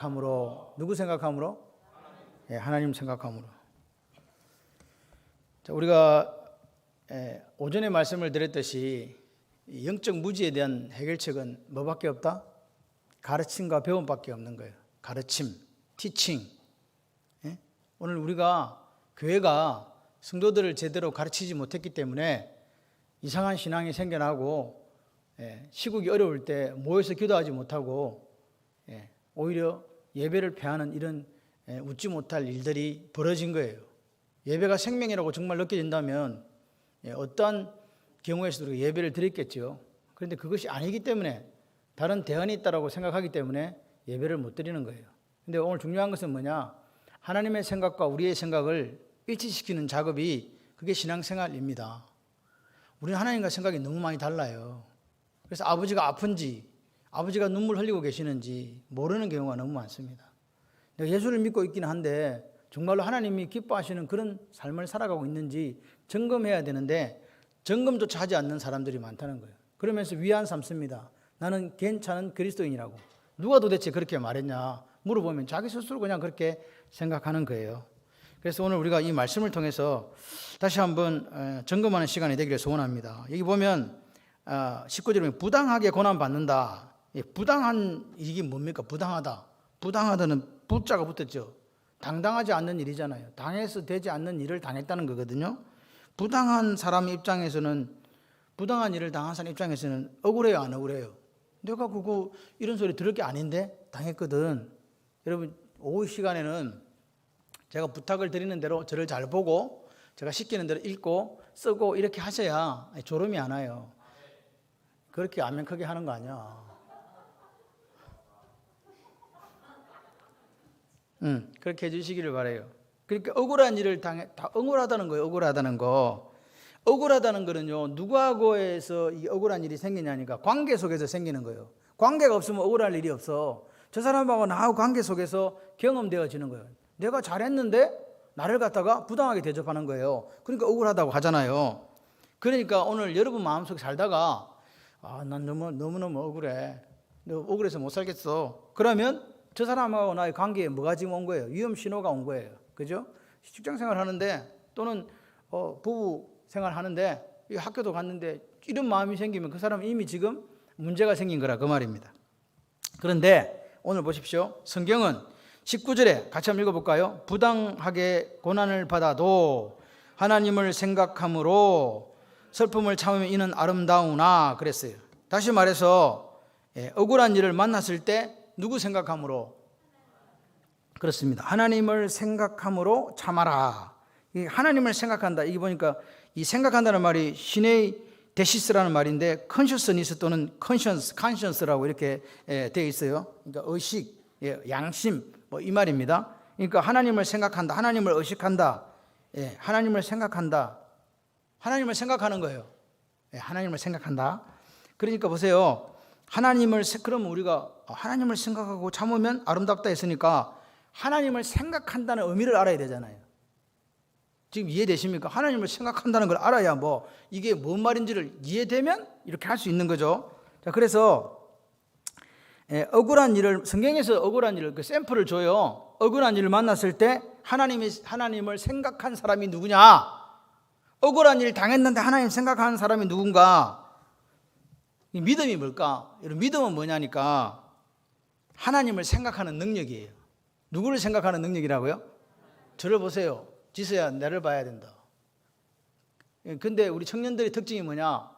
생각함으로. 누구 생각함으로? 예, 하나님 생각함으로. 자, 우리가 오전에 말씀을 드렸듯이 영적 무지에 대한 해결책은 뭐밖에 없다? 가르침과 배움밖에 없는 거예요. 가르침, 티칭. 예? 오늘 우리가 교회가 성도들을 제대로 가르치지 못했기 때문에 이상한 신앙이 생겨나고 시국이 어려울 때 모여서 기도하지 못하고 오히려 예배를 패하는 이런 웃지 못할 일들이 벌어진 거예요. 예배가 생명이라고 정말 느껴진다면 어떠한 경우에서도 예배를 드렸겠죠. 그런데 그것이 아니기 때문에 다른 대안이 있다고 생각하기 때문에 예배를 못 드리는 거예요. 그런데 오늘 중요한 것은 뭐냐? 하나님의 생각과 우리의 생각을 일치시키는 작업이 그게 신앙생활입니다. 우리는 하나님과 생각이 너무 많이 달라요. 그래서 아버지가 아픈지 아버지가 눈물 흘리고 계시는지 모르는 경우가 너무 많습니다. 내가 예수를 믿고 있기는 한데 정말로 하나님이 기뻐하시는 그런 삶을 살아가고 있는지 점검해야 되는데 점검조차 하지 않는 사람들이 많다는 거예요. 그러면서 위안 삼습니다. 나는 괜찮은 그리스도인이라고. 누가 도대체 그렇게 말했냐 물어보면 자기 스스로 그냥 그렇게 생각하는 거예요. 그래서 오늘 우리가 이 말씀을 통해서 다시 한번 점검하는 시간이 되기를 소원합니다. 여기 보면 19절에 보면 부당하게 고난받는다. 부당한 이게 뭡니까? 부당하다. 부당하다는 부자가 붙었죠. 당당하지 않는 일이잖아요. 당해서 되지 않는 일을 당했다는 거거든요. 부당한 사람 입장에서는, 부당한 일을 당한 사람 입장에서는 억울해요, 안 억울해요? 내가 그거 이런 소리 들을 게 아닌데 당했거든. 여러분 오후 시간에는 제가 부탁을 드리는 대로 저를 잘 보고 제가 시키는 대로 읽고 쓰고 이렇게 하셔야 졸음이 안 와요. 그렇게 안면 크게 하는 거 아니야. 그렇게 해주시기를 바라요. 그러니까 억울한 일을 다 억울하다는 거예요. 억울하다는 거. 억울하다는 거는요, 누구하고에서 이 억울한 일이 생기냐니까 관계 속에서 생기는 거예요. 관계가 없으면 억울할 일이 없어. 저 사람하고 나하고 관계 속에서 경험되어지는 거예요. 내가 잘했는데 나를 갖다가 부당하게 대접하는 거예요. 그러니까 억울하다고 하잖아요. 그러니까 오늘 여러분 마음속에 살다가 난 너무너무 억울해. 너 억울해서 못 살겠어. 그러면 저 사람하고 나의 관계에 뭐가 지금 온 거예요? 위험 신호가 온 거예요. 그죠? 직장 생활 하는데 또는 부부 생활 하는데 학교도 갔는데 이런 마음이 생기면 그 사람은 이미 지금 문제가 생긴 거라 그 말입니다. 그런데 오늘 보십시오. 성경은 19절에 같이 한번 읽어볼까요? 부당하게 고난을 받아도 하나님을 생각함으로 슬픔을 참으면 이는 아름다우나 그랬어요. 다시 말해서 억울한 일을 만났을 때 누구 생각함으로? 그렇습니다. 하나님을 생각함으로 참아라. 하나님을 생각한다. 이게 보니까 이 생각한다는 말이 시네이 데시스라는 말인데 컨셔스니스 또는 컨션스라고 이렇게 되어 있어요. 그러니까 의식, 양심 뭐 이 말입니다. 그러니까 하나님을 생각한다. 하나님을 의식한다. 하나님을 생각한다. 하나님을 생각하는 거예요. 하나님을 생각한다. 그러니까 보세요. 그럼 우리가 하나님을 생각하고 참으면 아름답다 했으니까 하나님을 생각한다는 의미를 알아야 되잖아요. 지금 이해되십니까? 하나님을 생각한다는 걸 알아야 뭐 이게 뭔 말인지를 이해되면 이렇게 할 수 있는 거죠. 자, 그래서 억울한 일을, 성경에서 억울한 일을 그 샘플을 줘요. 억울한 일을 만났을 때 하나님을 생각한 사람이 누구냐? 억울한 일 당했는데 하나님 생각하는 사람이 누군가? 이 믿음이 뭘까? 여러분, 믿음은 뭐냐니까 하나님을 생각하는 능력이에요. 누구를 생각하는 능력이라고요? 저를 보세요. 지서야 나를 봐야 된다. 근데 우리 청년들의 특징이 뭐냐?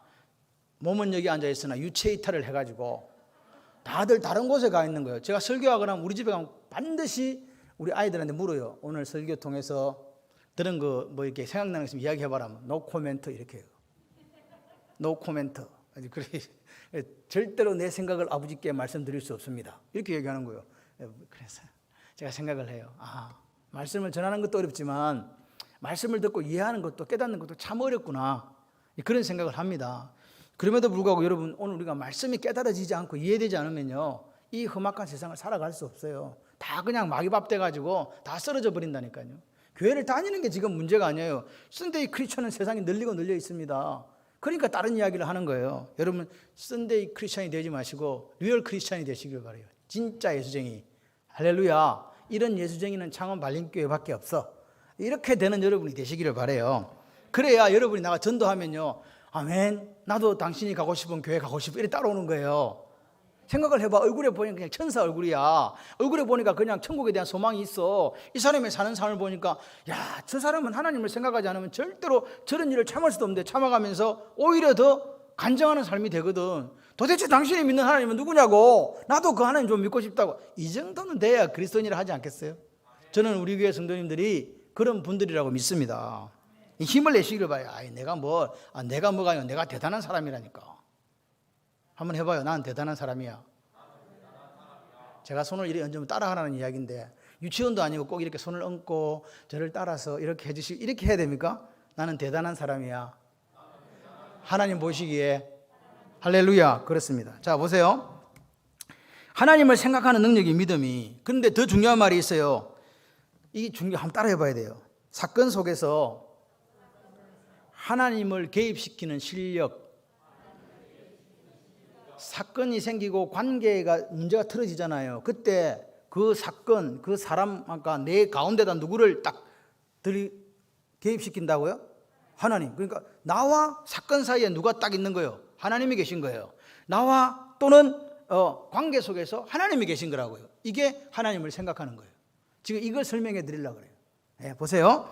몸은 여기 앉아 있으나 유체 이탈을 해가지고 다들 다른 곳에 가 있는 거예요. 제가 설교하거나 우리 집에 가면 반드시 우리 아이들한테 물어요. 오늘 설교 통해서 들은 거 뭐 이렇게 생각나는 거 있으면 이야기해봐라. 노 코멘트 이렇게 해요. 노 코멘트. 절대로 내 생각을 아버지께 말씀드릴 수 없습니다. 이렇게 얘기하는 거예요. 그래서 제가 생각을 해요. 말씀을 전하는 것도 어렵지만 말씀을 듣고 이해하는 것도 깨닫는 것도 참 어렵구나. 그런 생각을 합니다. 그럼에도 불구하고 여러분, 오늘 우리가 말씀이 깨달아지지 않고 이해되지 않으면요, 이 험악한 세상을 살아갈 수 없어요. 다 그냥 마귀밥 돼가지고 다 쓰러져 버린다니까요. 교회를 다니는 게 지금 문제가 아니에요. 썬데이 크리스천은 세상에 널리고 널려 있습니다. 그러니까 다른 이야기를 하는 거예요. 여러분, 썬데이 크리스천이 되지 마시고 리얼 크리스천이 되시길 바라요. 진짜 예수쟁이. 할렐루야. 이런 예수쟁이는 창원 발림교회밖에 없어. 이렇게 되는 여러분이 되시기를 바라요. 그래야 여러분이 나가 전도하면요, 아멘, 나도 당신이 가고 싶은 교회 가고 싶어, 이렇게 따라오는 거예요. 생각을 해봐. 얼굴에 보니까 그냥 천사 얼굴이야. 얼굴에 보니까 그냥 천국에 대한 소망이 있어. 이 사람이 사는 삶을 보니까, 야, 저 사람은 하나님을 생각하지 않으면 절대로 저런 일을 참을 수도 없는데 참아가면서 오히려 더 간증하는 삶이 되거든. 도대체 당신이 믿는 하나님은 누구냐고, 나도 그 하나님 좀 믿고 싶다고. 이 정도는 돼야 그리스도인이라 하지 않겠어요? 저는 우리 교회 성도님들이 그런 분들이라고 믿습니다. 힘을 내시기를 봐요. 내가 뭐가 아니고 내가 대단한 사람이라니까. 한번 해봐요. 난 대단한 사람이야. 제가 손을 이렇게 얹으면 따라하라는 이야기인데, 유치원도 아니고 꼭 이렇게 손을 얹고 저를 따라서 이렇게 해주시고 이렇게 해야 됩니까? 나는 대단한 사람이야. 하나님 보시기에. 할렐루야. 그렇습니다. 자, 보세요. 하나님을 생각하는 능력이 믿음이. 그런데 더 중요한 말이 있어요. 이 한번 따라해 봐야 돼요. 사건 속에서 하나님을 개입시키는 실력. 사건이 생기고 관계가 문제가 틀어지잖아요. 그때 그 사건, 그 사람, 아까 내 가운데다 누구를 딱 개입시킨다고요? 하나님. 그러니까 나와 사건 사이에 누가 딱 있는 거예요? 하나님이 계신 거예요. 나와 또는 관계 속에서 하나님이 계신 거라고요. 이게 하나님을 생각하는 거예요. 지금 이걸 설명해 드리려고 그래요. 보세요.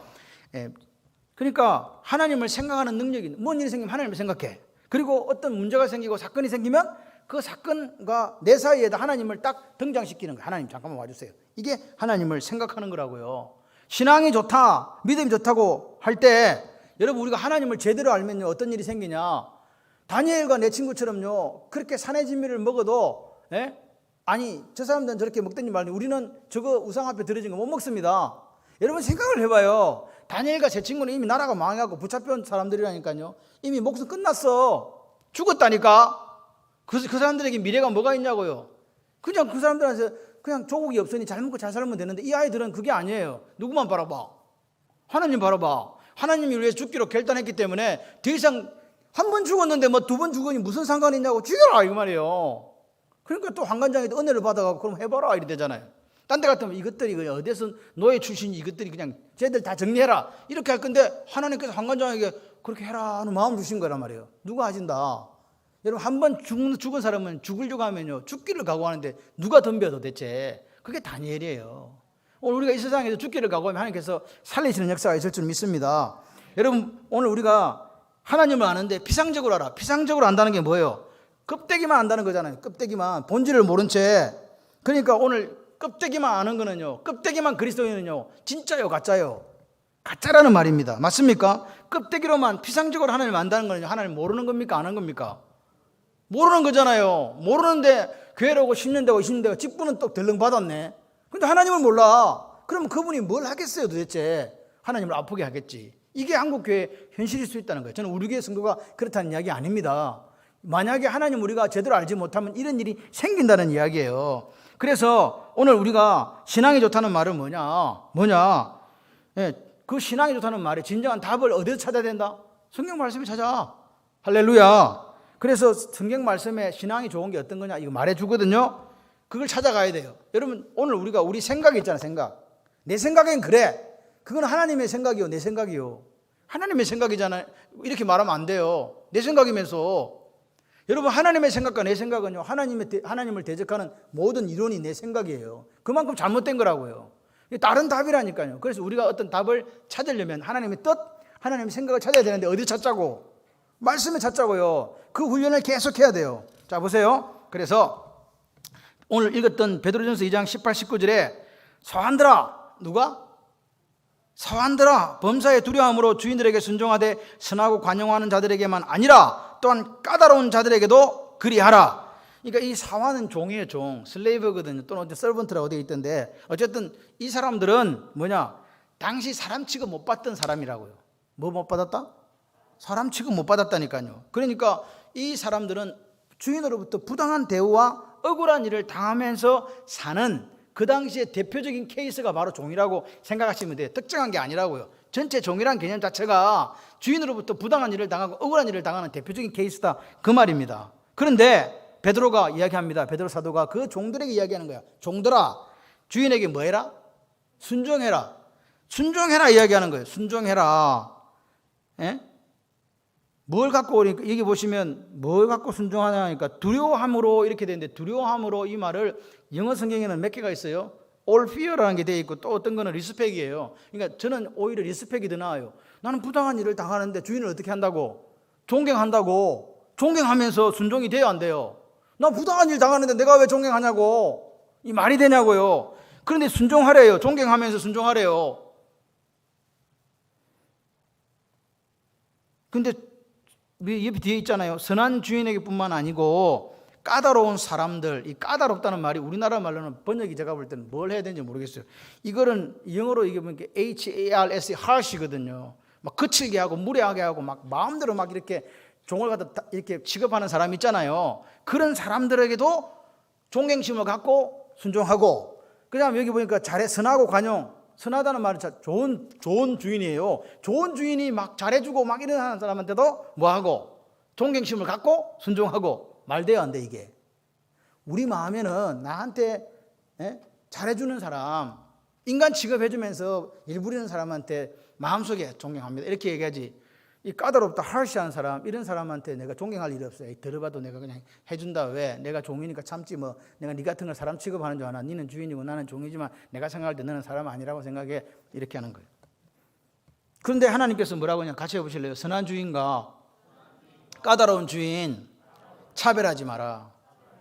그러니까 하나님을 생각하는 능력이, 뭔 일이 생기면 하나님을 생각해. 그리고 어떤 문제가 생기고 사건이 생기면 그 사건과 내 사이에다 하나님을 딱 등장시키는 거예요. 하나님 잠깐만 와주세요. 이게 하나님을 생각하는 거라고요. 신앙이 좋다, 믿음이 좋다고 할 때 여러분, 우리가 하나님을 제대로 알면요, 어떤 일이 생기냐. 다니엘과 내 친구처럼요, 그렇게 산의 진미를 먹어도, 아니 저 사람들은 저렇게 먹더니 말니 우리는 저거 우상 앞에 들어진 거 못 먹습니다. 여러분 생각을 해봐요. 다니엘과 제 친구는 이미 나라가 망하고 붙잡혀온 사람들이라니까요. 이미 목숨 끝났어. 죽었다니까. 그 사람들에게 미래가 뭐가 있냐고요. 그냥 그 사람들한테 그냥 조국이 없으니 잘 먹고 잘 살면 되는데, 이 아이들은 그게 아니에요. 누구만 바라봐? 하나님 바라봐. 하나님이 위해 죽기로 결단했기 때문에 더 이상, 한 번 죽었는데 뭐 두 번 죽으니 무슨 상관이 있냐고, 죽여라 이거 말이에요. 그러니까 또 한관장에도 은혜를 받아가고 그럼 해봐라 이래 되잖아요. 딴 데 같으면 이것들이 어디서 노예 출신이 이것들이 그냥 쟤들 다 정리해라 이렇게 할 건데, 하나님께서 한관장에게 그렇게 해라 하는 마음 주신 거란 말이에요. 누가 하진다. 여러분, 한 번 죽은 사람은 죽으려고 하면요, 죽기를 각오하는데 누가 덤벼 도대체? 그게 다니엘이에요. 오늘 우리가 이 세상에서 죽기를 각오하면 하나님께서 살리시는 역사가 있을 줄 믿습니다. 여러분, 오늘 우리가 하나님을 아는데 피상적으로 알아. 피상적으로 안다는 게 뭐예요? 껍데기만 안다는 거잖아요. 껍데기만, 본질을 모른 채. 그러니까 오늘 껍데기만 아는 거는요, 껍데기만 그리스도인은요, 진짜요 가짜요? 가짜라는 말입니다. 맞습니까? 껍데기로만 피상적으로 하나님을 안다는 거는요, 하나님 모르는 겁니까? 아는 겁니까? 모르는 거잖아요. 모르는데 교회를 오고 10년 되고 20년 되고 직분은 또 덜렁 받았네. 근데 하나님을 몰라. 그럼 그분이 뭘 하겠어요 도대체? 하나님을 아프게 하겠지. 이게 한국교회 현실일 수 있다는 거예요. 저는 우리 교회 성도가 그렇다는 이야기 아닙니다. 만약에 하나님 우리가 제대로 알지 못하면 이런 일이 생긴다는 이야기예요. 그래서 오늘 우리가 신앙이 좋다는 말은 뭐냐? 그 신앙이 좋다는 말에 진정한 답을 어디서 찾아야 된다? 성경 말씀에 찾아. 할렐루야. 그래서 성경 말씀에 신앙이 좋은 게 어떤 거냐 이거 말해주거든요. 그걸 찾아가야 돼요. 여러분, 오늘 우리 생각이 있잖아. 생각. 내 생각엔 그래. 그건 하나님의 생각이요, 내 생각이요. 하나님의 생각이잖아요. 이렇게 말하면 안 돼요. 내 생각이면서. 여러분, 하나님의 생각과 내 생각은요, 하나님을 대적하는 모든 이론이 내 생각이에요. 그만큼 잘못된 거라고요. 다른 답이라니까요. 그래서 우리가 어떤 답을 찾으려면 하나님의 뜻, 하나님의 생각을 찾아야 되는데 어디 찾자고? 말씀에 찾자고요. 그 훈련을 계속 해야 돼요. 자, 보세요. 그래서 오늘 읽었던 베드로전서 2장 18, 19절에 서한들아, 누가? 서한들아, 범사의 두려움으로 주인들에게 순종하되 선하고 관용하는 자들에게만 아니라 또한 까다로운 자들에게도 그리하라. 그러니까 이 사환은 종이에요, 종. 슬레이브거든요. 또는 서번트라고 되어 있던데, 어쨌든 이 사람들은 당시 사람 취급 못 받던 사람이라고요. 뭐 못 받았다? 사람 취급 못 받았다니까요. 그러니까 이 사람들은 주인으로부터 부당한 대우와 억울한 일을 당하면서 사는 그 당시에 대표적인 케이스가 바로 종이라고 생각하시면 돼요. 특정한 게 아니라고요. 전체 종이란 개념 자체가 주인으로부터 부당한 일을 당하고 억울한 일을 당하는 대표적인 케이스다, 그 말입니다. 그런데 베드로가 이야기합니다. 베드로 사도가 그 종들에게 이야기하는 거야. 종들아, 주인에게 뭐 해라? 순종해라. 순종해라 이야기하는 거예요. 순종해라. 예? 뭘 갖고, 여기 보시면 뭘 갖고 순종하냐 하니까 두려워함으로 이렇게 되는데, 두려워함으로 이 말을 영어 성경에는 몇 개가 있어요? all fear라는 게 되어 있고 또 어떤 거는 리스펙이에요. 그러니까 저는 오히려 리스펙이 더 나아요. 나는 부당한 일을 당하는데 주인을 어떻게 한다고? 존경한다고. 존경하면서 순종이 돼야 안 돼요. 나 부당한 일 당하는데 내가 왜 존경하냐고. 이 말이 되냐고요. 그런데 순종하래요. 존경하면서 순종하래요. 근데 옆에 뒤에 있잖아요. 선한 주인에게 뿐만 아니고 까다로운 사람들, 이 까다롭다는 말이 우리나라 말로는 번역이 제가 볼 때는 뭘 해야 되는지 모르겠어요. 이거는 영어로 이게 보니까 HARS, harsh거든요. 막 거칠게 하고 무례하게 하고 막 마음대로 막 이렇게 종을 갖다 이렇게 취급하는 사람 있잖아요. 그런 사람들에게도 존경심을 갖고 순종하고, 그다음 여기 보니까 잘해, 선하고 관용. 선하다는 말은 좋은 주인이에요. 좋은 주인이 막 잘해주고 막 이런 사람한테도 뭐하고? 존경심을 갖고 순종하고. 말 돼요, 안 돼, 이게? 우리 마음에는 나한테 잘해주는 사람, 인간 취급해주면서 일 부리는 사람한테 마음속에 존경합니다. 이렇게 얘기하지. 이 까다롭다, harsh한 사람, 이런 사람한테 내가 존경할 일이 없어요. 들어봐도 내가 그냥 해준다. 왜? 내가 종이니까 참지 뭐. 내가 네 같은 걸 사람 취급하는 줄 아나? 너는 주인이고 나는 종이지만 내가 생각할 때 너는 사람 아니라고 생각해. 이렇게 하는 거예요. 그런데 하나님께서 뭐라고 하냐? 같이 해보실래요? 선한 주인과 까다로운 주인 차별하지 마라.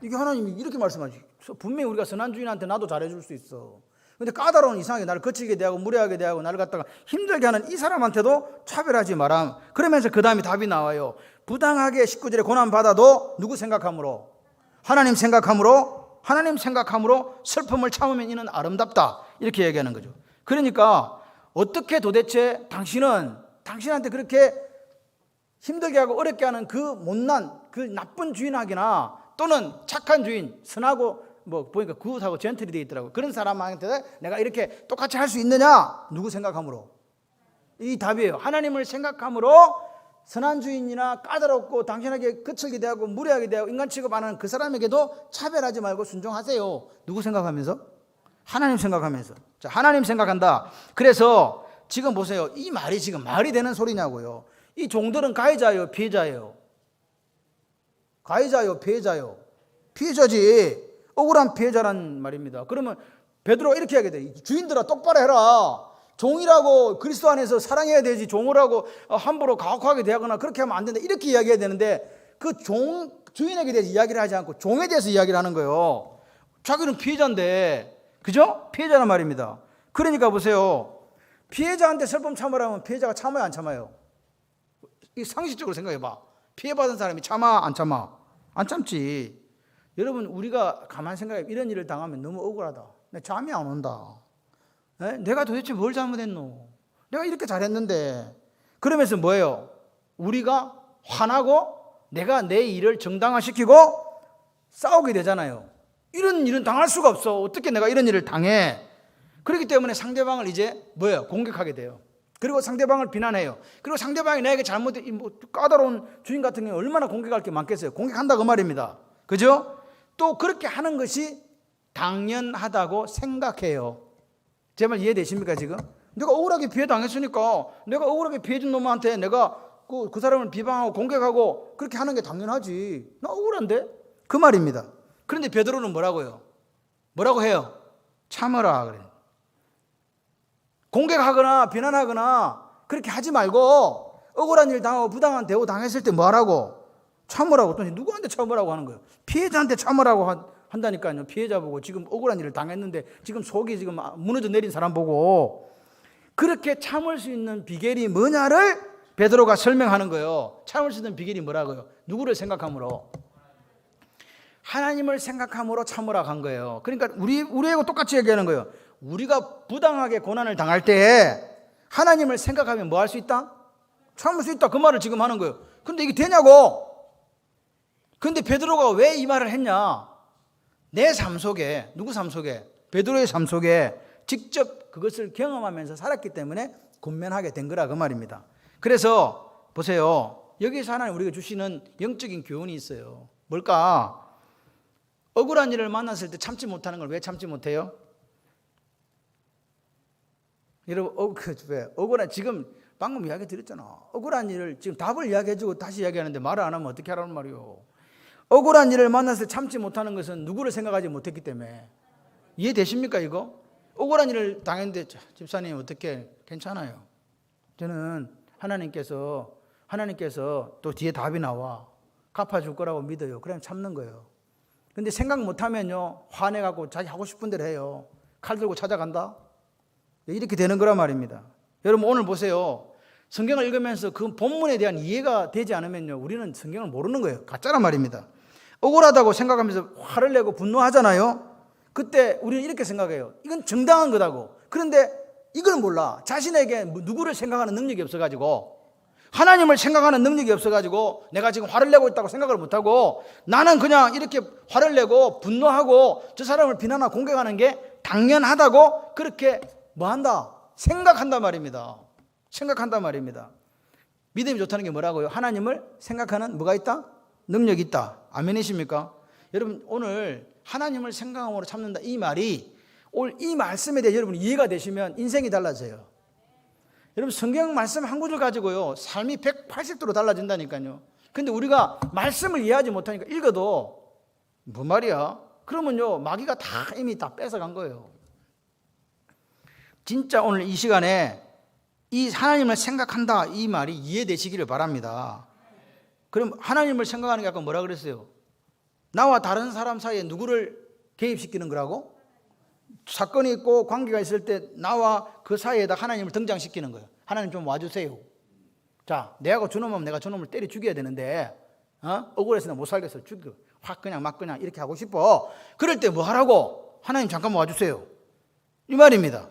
이게 하나님이 이렇게 말씀하지. 분명히 우리가 선한 주인한테 나도 잘해줄 수 있어. 근데 까다로운, 이상하게 나를 거칠게 대하고 무례하게 대하고 나를 갖다가 힘들게 하는 이 사람한테도 차별하지 마라. 그러면서 그 다음에 답이 나와요. 부당하게 19절에 고난받아도 누구 생각함으로? 하나님 생각함으로, 하나님 생각함으로 슬픔을 참으면 이는 아름답다. 이렇게 얘기하는 거죠. 그러니까 어떻게 도대체 당신한테 그렇게 힘들게 하고 어렵게 하는 그 못난, 그 나쁜 주인에게나 또는 착한 주인, 선하고 뭐 보니까 굿하고 젠틀이 되어 있더라고요. 그런 사람한테 내가 이렇게 똑같이 할 수 있느냐? 누구 생각함으로? 이 답이에요. 하나님을 생각함으로 선한 주인이나 까다롭고 당신에게 거칠게 대하고 무례하게 대하고 인간 취급하는 그 사람에게도 차별하지 말고 순종하세요. 누구 생각하면서? 하나님 생각하면서. 자, 하나님 생각한다. 그래서 지금 보세요. 이 말이 지금 말이 되는 소리냐고요. 이 종들은 가해자예요, 피해자예요? 가해자요, 피해자요? 피해자지. 억울한 피해자란 말입니다. 그러면 베드로가 이렇게 하게 돼. 주인들아 똑바로 해라. 종이라고 그리스도 안에서 사랑해야 되지. 종을 하고 함부로 가혹하게 대하거나 그렇게 하면 안 된다. 이렇게 이야기해야 되는데 그 주인에게 대해서 이야기를 하지 않고 종에 대해서 이야기를 하는 거예요. 자기는 피해자인데, 그죠? 피해자란 말입니다. 그러니까 보세요. 피해자한테 슬픔 참으라면 피해자가 참아요, 안 참아요? 이 상식적으로 생각해봐. 피해받은 사람이 참아, 안 참아? 안 참지. 여러분, 우리가 가만히 생각해. 이런 일을 당하면 너무 억울하다. 내 잠이 안 온다. 내가 도대체 뭘 잘못했노? 내가 이렇게 잘했는데. 그러면서 뭐예요? 우리가 화나고 내가 내 일을 정당화시키고 싸우게 되잖아요. 이런 일은 당할 수가 없어. 어떻게 내가 이런 일을 당해? 그렇기 때문에 상대방을 이제 뭐예요? 공격하게 돼요. 그리고 상대방을 비난해요. 그리고 상대방이 나에게 까다로운 주인 같은 경우 얼마나 공격할 게 많겠어요. 공격한다 그 말입니다. 그죠? 또 그렇게 하는 것이 당연하다고 생각해요. 제 말 이해되십니까 지금? 내가 억울하게 피해당했으니까 내가 억울하게 피해준 놈한테 내가 그 사람을 비방하고 공격하고 그렇게 하는 게 당연하지. 나 억울한데? 그 말입니다. 그런데 베드로는 뭐라고요? 뭐라고 해요? 참으라 그래요. 공격하거나 비난하거나 그렇게 하지 말고 억울한 일 당하고 부당한 대우 당했을 때 뭐 하라고? 참으라고. 또 누구한테 참으라고 하는 거예요? 피해자한테 참으라고 한다니까요. 피해자 보고 지금 억울한 일을 당했는데 지금 속이 지금 무너져 내린 사람 보고 그렇게 참을 수 있는 비결이 뭐냐를 베드로가 설명하는 거예요. 참을 수 있는 비결이 뭐라고요? 누구를 생각함으로? 하나님을 생각함으로 참으라고 한 거예요. 그러니까 우리하고 똑같이 얘기하는 거예요. 우리가 부당하게 고난을 당할 때 하나님을 생각하면 뭐 할 수 있다? 참을 수 있다. 그 말을 지금 하는 거예요. 근데 이게 되냐고? 근데 베드로가 왜 이 말을 했냐? 내 삶 속에, 누구 삶 속에? 베드로의 삶 속에 직접 그것을 경험하면서 살았기 때문에 군면하게 된 거라 그 말입니다. 그래서 보세요. 여기서 하나님 우리가 주시는 영적인 교훈이 있어요. 뭘까? 억울한 일을 만났을 때 참지 못하는 걸 왜 참지 못해요? 여러분, 왜? 억울한, 지금 방금 이야기 드렸잖아. 억울한 일을 지금 답을 이야기해주고 다시 이야기하는데 말을 안 하면 어떻게 하라는 말이요. 억울한 일을 만났을 때 참지 못하는 것은 누구를 생각하지 못했기 때문에. 이해되십니까, 이거? 억울한 일을 당했는데, 집사님, 어떻게, 괜찮아요. 저는 하나님께서 또 뒤에 답이 나와. 갚아줄 거라고 믿어요. 그냥 참는 거예요. 근데 생각 못하면요, 화내갖고 자기 하고 싶은 대로 해요. 칼 들고 찾아간다? 이렇게 되는 거란 말입니다. 여러분, 오늘 보세요. 성경을 읽으면서 그 본문에 대한 이해가 되지 않으면요, 우리는 성경을 모르는 거예요. 가짜란 말입니다. 억울하다고 생각하면서 화를 내고 분노하잖아요. 그때 우리는 이렇게 생각해요. 이건 정당한 거다고. 그런데 이걸 몰라. 자신에게 누구를 생각하는 능력이 없어가지고, 하나님을 생각하는 능력이 없어가지고 내가 지금 화를 내고 있다고 생각을 못하고, 나는 그냥 이렇게 화를 내고 분노하고 저 사람을 비난하고 공격하는 게 당연하다고 그렇게 뭐한다? 생각한단 말입니다. 생각한단 말입니다. 믿음이 좋다는 게 뭐라고요? 하나님을 생각하는 뭐가 있다? 능력이 있다. 아멘이십니까? 여러분, 오늘 하나님을 생각함으로 참는다, 이 말이 오늘 이 말씀에 대해 여러분 이해가 되시면 인생이 달라져요. 여러분, 성경 말씀 한 구절 가지고요, 삶이 180도로 달라진다니까요. 근데 우리가 말씀을 이해하지 못하니까 읽어도 뭐 말이야? 그러면요, 마귀가 다 이미 다 뺏어간 거예요. 진짜 오늘 이 시간에 이 하나님을 생각한다, 이 말이 이해되시기를 바랍니다. 그럼 하나님을 생각하는 게 아까 뭐라 그랬어요? 나와 다른 사람 사이에 누구를 개입시키는 거라고? 사건이 있고 관계가 있을 때 나와 그 사이에다 하나님을 등장시키는 거예요. 하나님 좀 와주세요. 자, 내하고 저놈하면 내가 저놈을 때려 죽여야 되는데, 억울해서 나 못 살겠어. 죽여. 확 그냥 막 그냥 이렇게 하고 싶어. 그럴 때 뭐 하라고? 하나님 잠깐만 와주세요. 이 말입니다.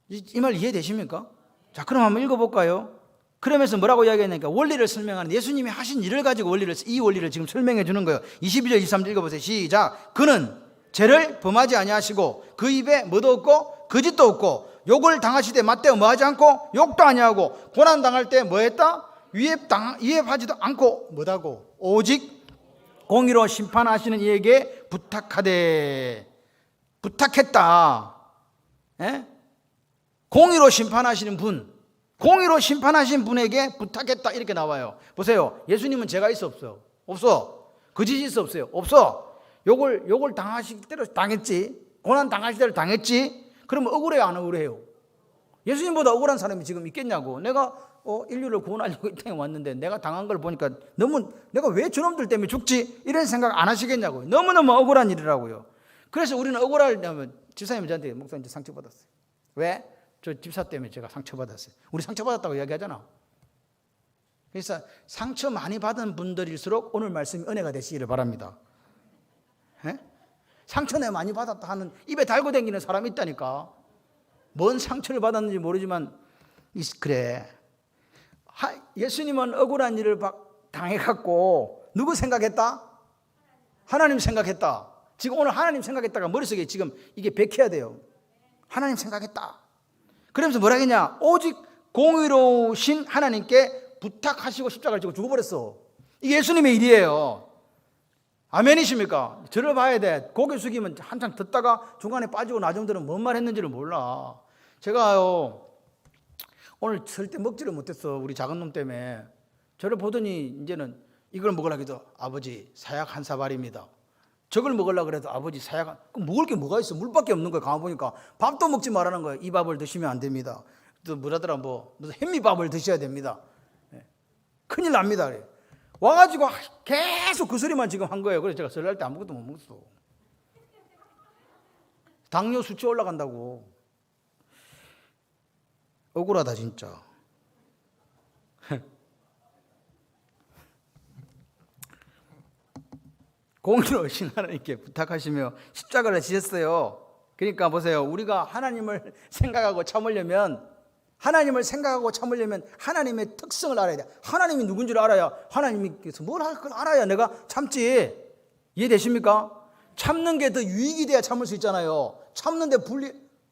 이 말 이해되십니까? 자, 그럼 한번 읽어볼까요? 그러면서 뭐라고 이야기했냐니까 원리를 설명하는, 예수님이 하신 일을 가지고 이 원리를 지금 설명해 주는 거예요. 22절 23절 읽어보세요. 시작. 그는 죄를 범하지 아니하시고 그 입에 뭐도 없고 거짓도 없고 욕을 당하시되 맞대어 뭐하지 않고 욕도 아니하고 고난 당할 때 뭐했다? 위협하지도 않고 뭐다고? 오직 공의로 심판하시는 이에게 부탁했다. 에? 공의로 심판하시는 분, 공의로 심판하신 분에게 부탁했다, 이렇게 나와요. 보세요. 예수님은 죄가 있어 없어? 없어. 거짓이 있어 없어요? 없어. 욕을 당하실 대로 당했지. 고난 당하실 대로 당했지. 그러면 억울해요, 안 억울해요? 예수님보다 억울한 사람이 지금 있겠냐고. 내가 인류를 구원하려고 이 땅에 왔는데 내가 당한 걸 보니까 너무, 내가 왜 저놈들 때문에 죽지? 이런 생각 안 하시겠냐고요. 너무너무 억울한 일이라고요. 그래서 우리는 억울하려면, 집사님이 저한테 목사님 상처받았어요. 왜? 저 집사 때문에 제가 상처받았어요. 우리 상처받았다고 이야기하잖아. 그래서 상처 많이 받은 분들일수록 오늘 말씀이 은혜가 되시기를 바랍니다. 에? 상처 내가 많이 받았다 하는, 입에 달고 다니는 사람이 있다니까. 뭔 상처를 받았는지 모르지만 그래. 예수님은 억울한 일을 당해갖고 누구 생각했다? 하나님 생각했다. 지금 오늘 하나님 생각했다가 머릿속에 지금 이게 백해야 돼요. 하나님 생각했다. 그러면서 뭐라 했냐? 오직 공의로우신 하나님께 부탁하시고 십자가를 지고 죽어버렸어. 이게 예수님의 일이에요. 아멘이십니까? 저를 봐야 돼. 고개 숙이면 한참 듣다가 중간에 빠지고 나중들은 뭔 말 했는지를 몰라. 제가요, 오늘 절대 먹지를 못했어. 우리 작은 놈 때문에. 저를 보더니 이제는 이걸 먹으려고 해도 아버지 사약 한 사발입니다. 저걸 먹으려고 그래도 아버지 사약, 먹을 게 뭐가 있어? 물밖에 없는 거야. 가만 보니까 밥도 먹지 말라는 거야. 이 밥을 드시면 안 됩니다. 또 뭐라더라, 무슨 현미밥을 드셔야 됩니다. 큰일 납니다. 그래. 와가지고 계속 그 소리만 지금 한 거예요. 그래서 제가 설날 때 아무것도 못 먹었어. 당뇨 수치 올라간다고. 억울하다 진짜. 공의로우신 하나님께 부탁하시며 십자가를 지셨어요. 그러니까 보세요. 우리가 하나님을 생각하고 참으려면 하나님의 특성을 알아야 돼. 하나님이 누군지를 알아야, 하나님께서 뭘 할 걸 알아야 내가 참지. 이해되십니까? 참는 게 더 유익이 돼야 참을 수 있잖아요. 참는데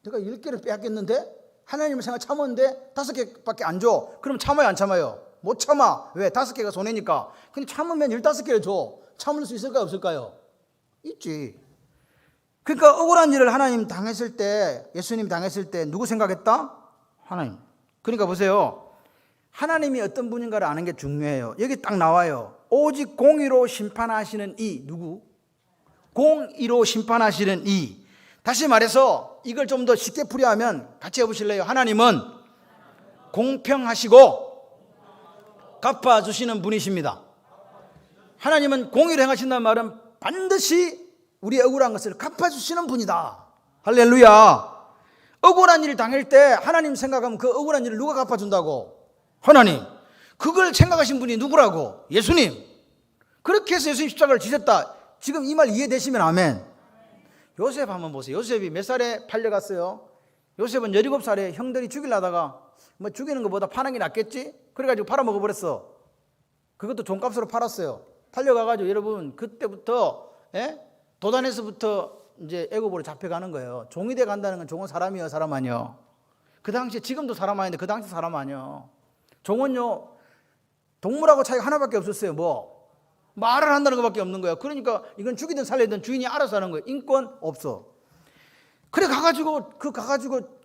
내가 10개를 빼앗겼는데 하나님을 생각 참았는데 5개밖에 안 줘. 그럼 참아요, 안 참아요? 못 참아. 왜? 5개가 손해니까. 근데 참으면 15개를 줘. 참을 수 있을까요, 없을까요? 있지. 그러니까 억울한 일을 하나님 당했을 때, 예수님 당했을 때 누구 생각했다? 하나님. 그러니까 보세요. 하나님이 어떤 분인가를 아는 게 중요해요. 여기 딱 나와요. 오직 공의로 심판하시는 이 누구? 공의로 심판하시는 이. 다시 말해서 이걸 좀 더 쉽게 풀이하면 같이 해보실래요? 하나님은 공평하시고 갚아주시는 분이십니다. 하나님은 공의를 행하신다는 말은 반드시 우리의 억울한 것을 갚아주시는 분이다. 할렐루야. 억울한 일을 당할 때 하나님 생각하면 그 억울한 일을 누가 갚아준다고? 하나님. 그걸 생각하신 분이 누구라고? 예수님. 그렇게 해서 예수님 십자가를 지셨다. 지금 이 말 이해되시면 아멘. 요셉 한번 보세요. 요셉이 몇 살에 팔려갔어요? 요셉은 17살에 형들이 죽이려다가 뭐 죽이는 것보다 파는 게 낫겠지? 그래가지고 팔아먹어버렸어. 그것도 돈값으로 팔았어요. 팔려가가지고 여러분 그때부터 도단에서부터 이제 애굽으로 잡혀가는 거예요. 종이 돼 간다는 건 종은 사람이요, 사람 아니요? 그 당시에 지금도 사람 아닌데 그 당시 사람 아니요? 종은요 동물하고 차이가 하나밖에 없었어요. 뭐 말을 한다는 것밖에 없는 거야. 그러니까 이건 죽이든 살리든 주인이 알아서 하는 거예요. 인권 없어. 그래 가가지고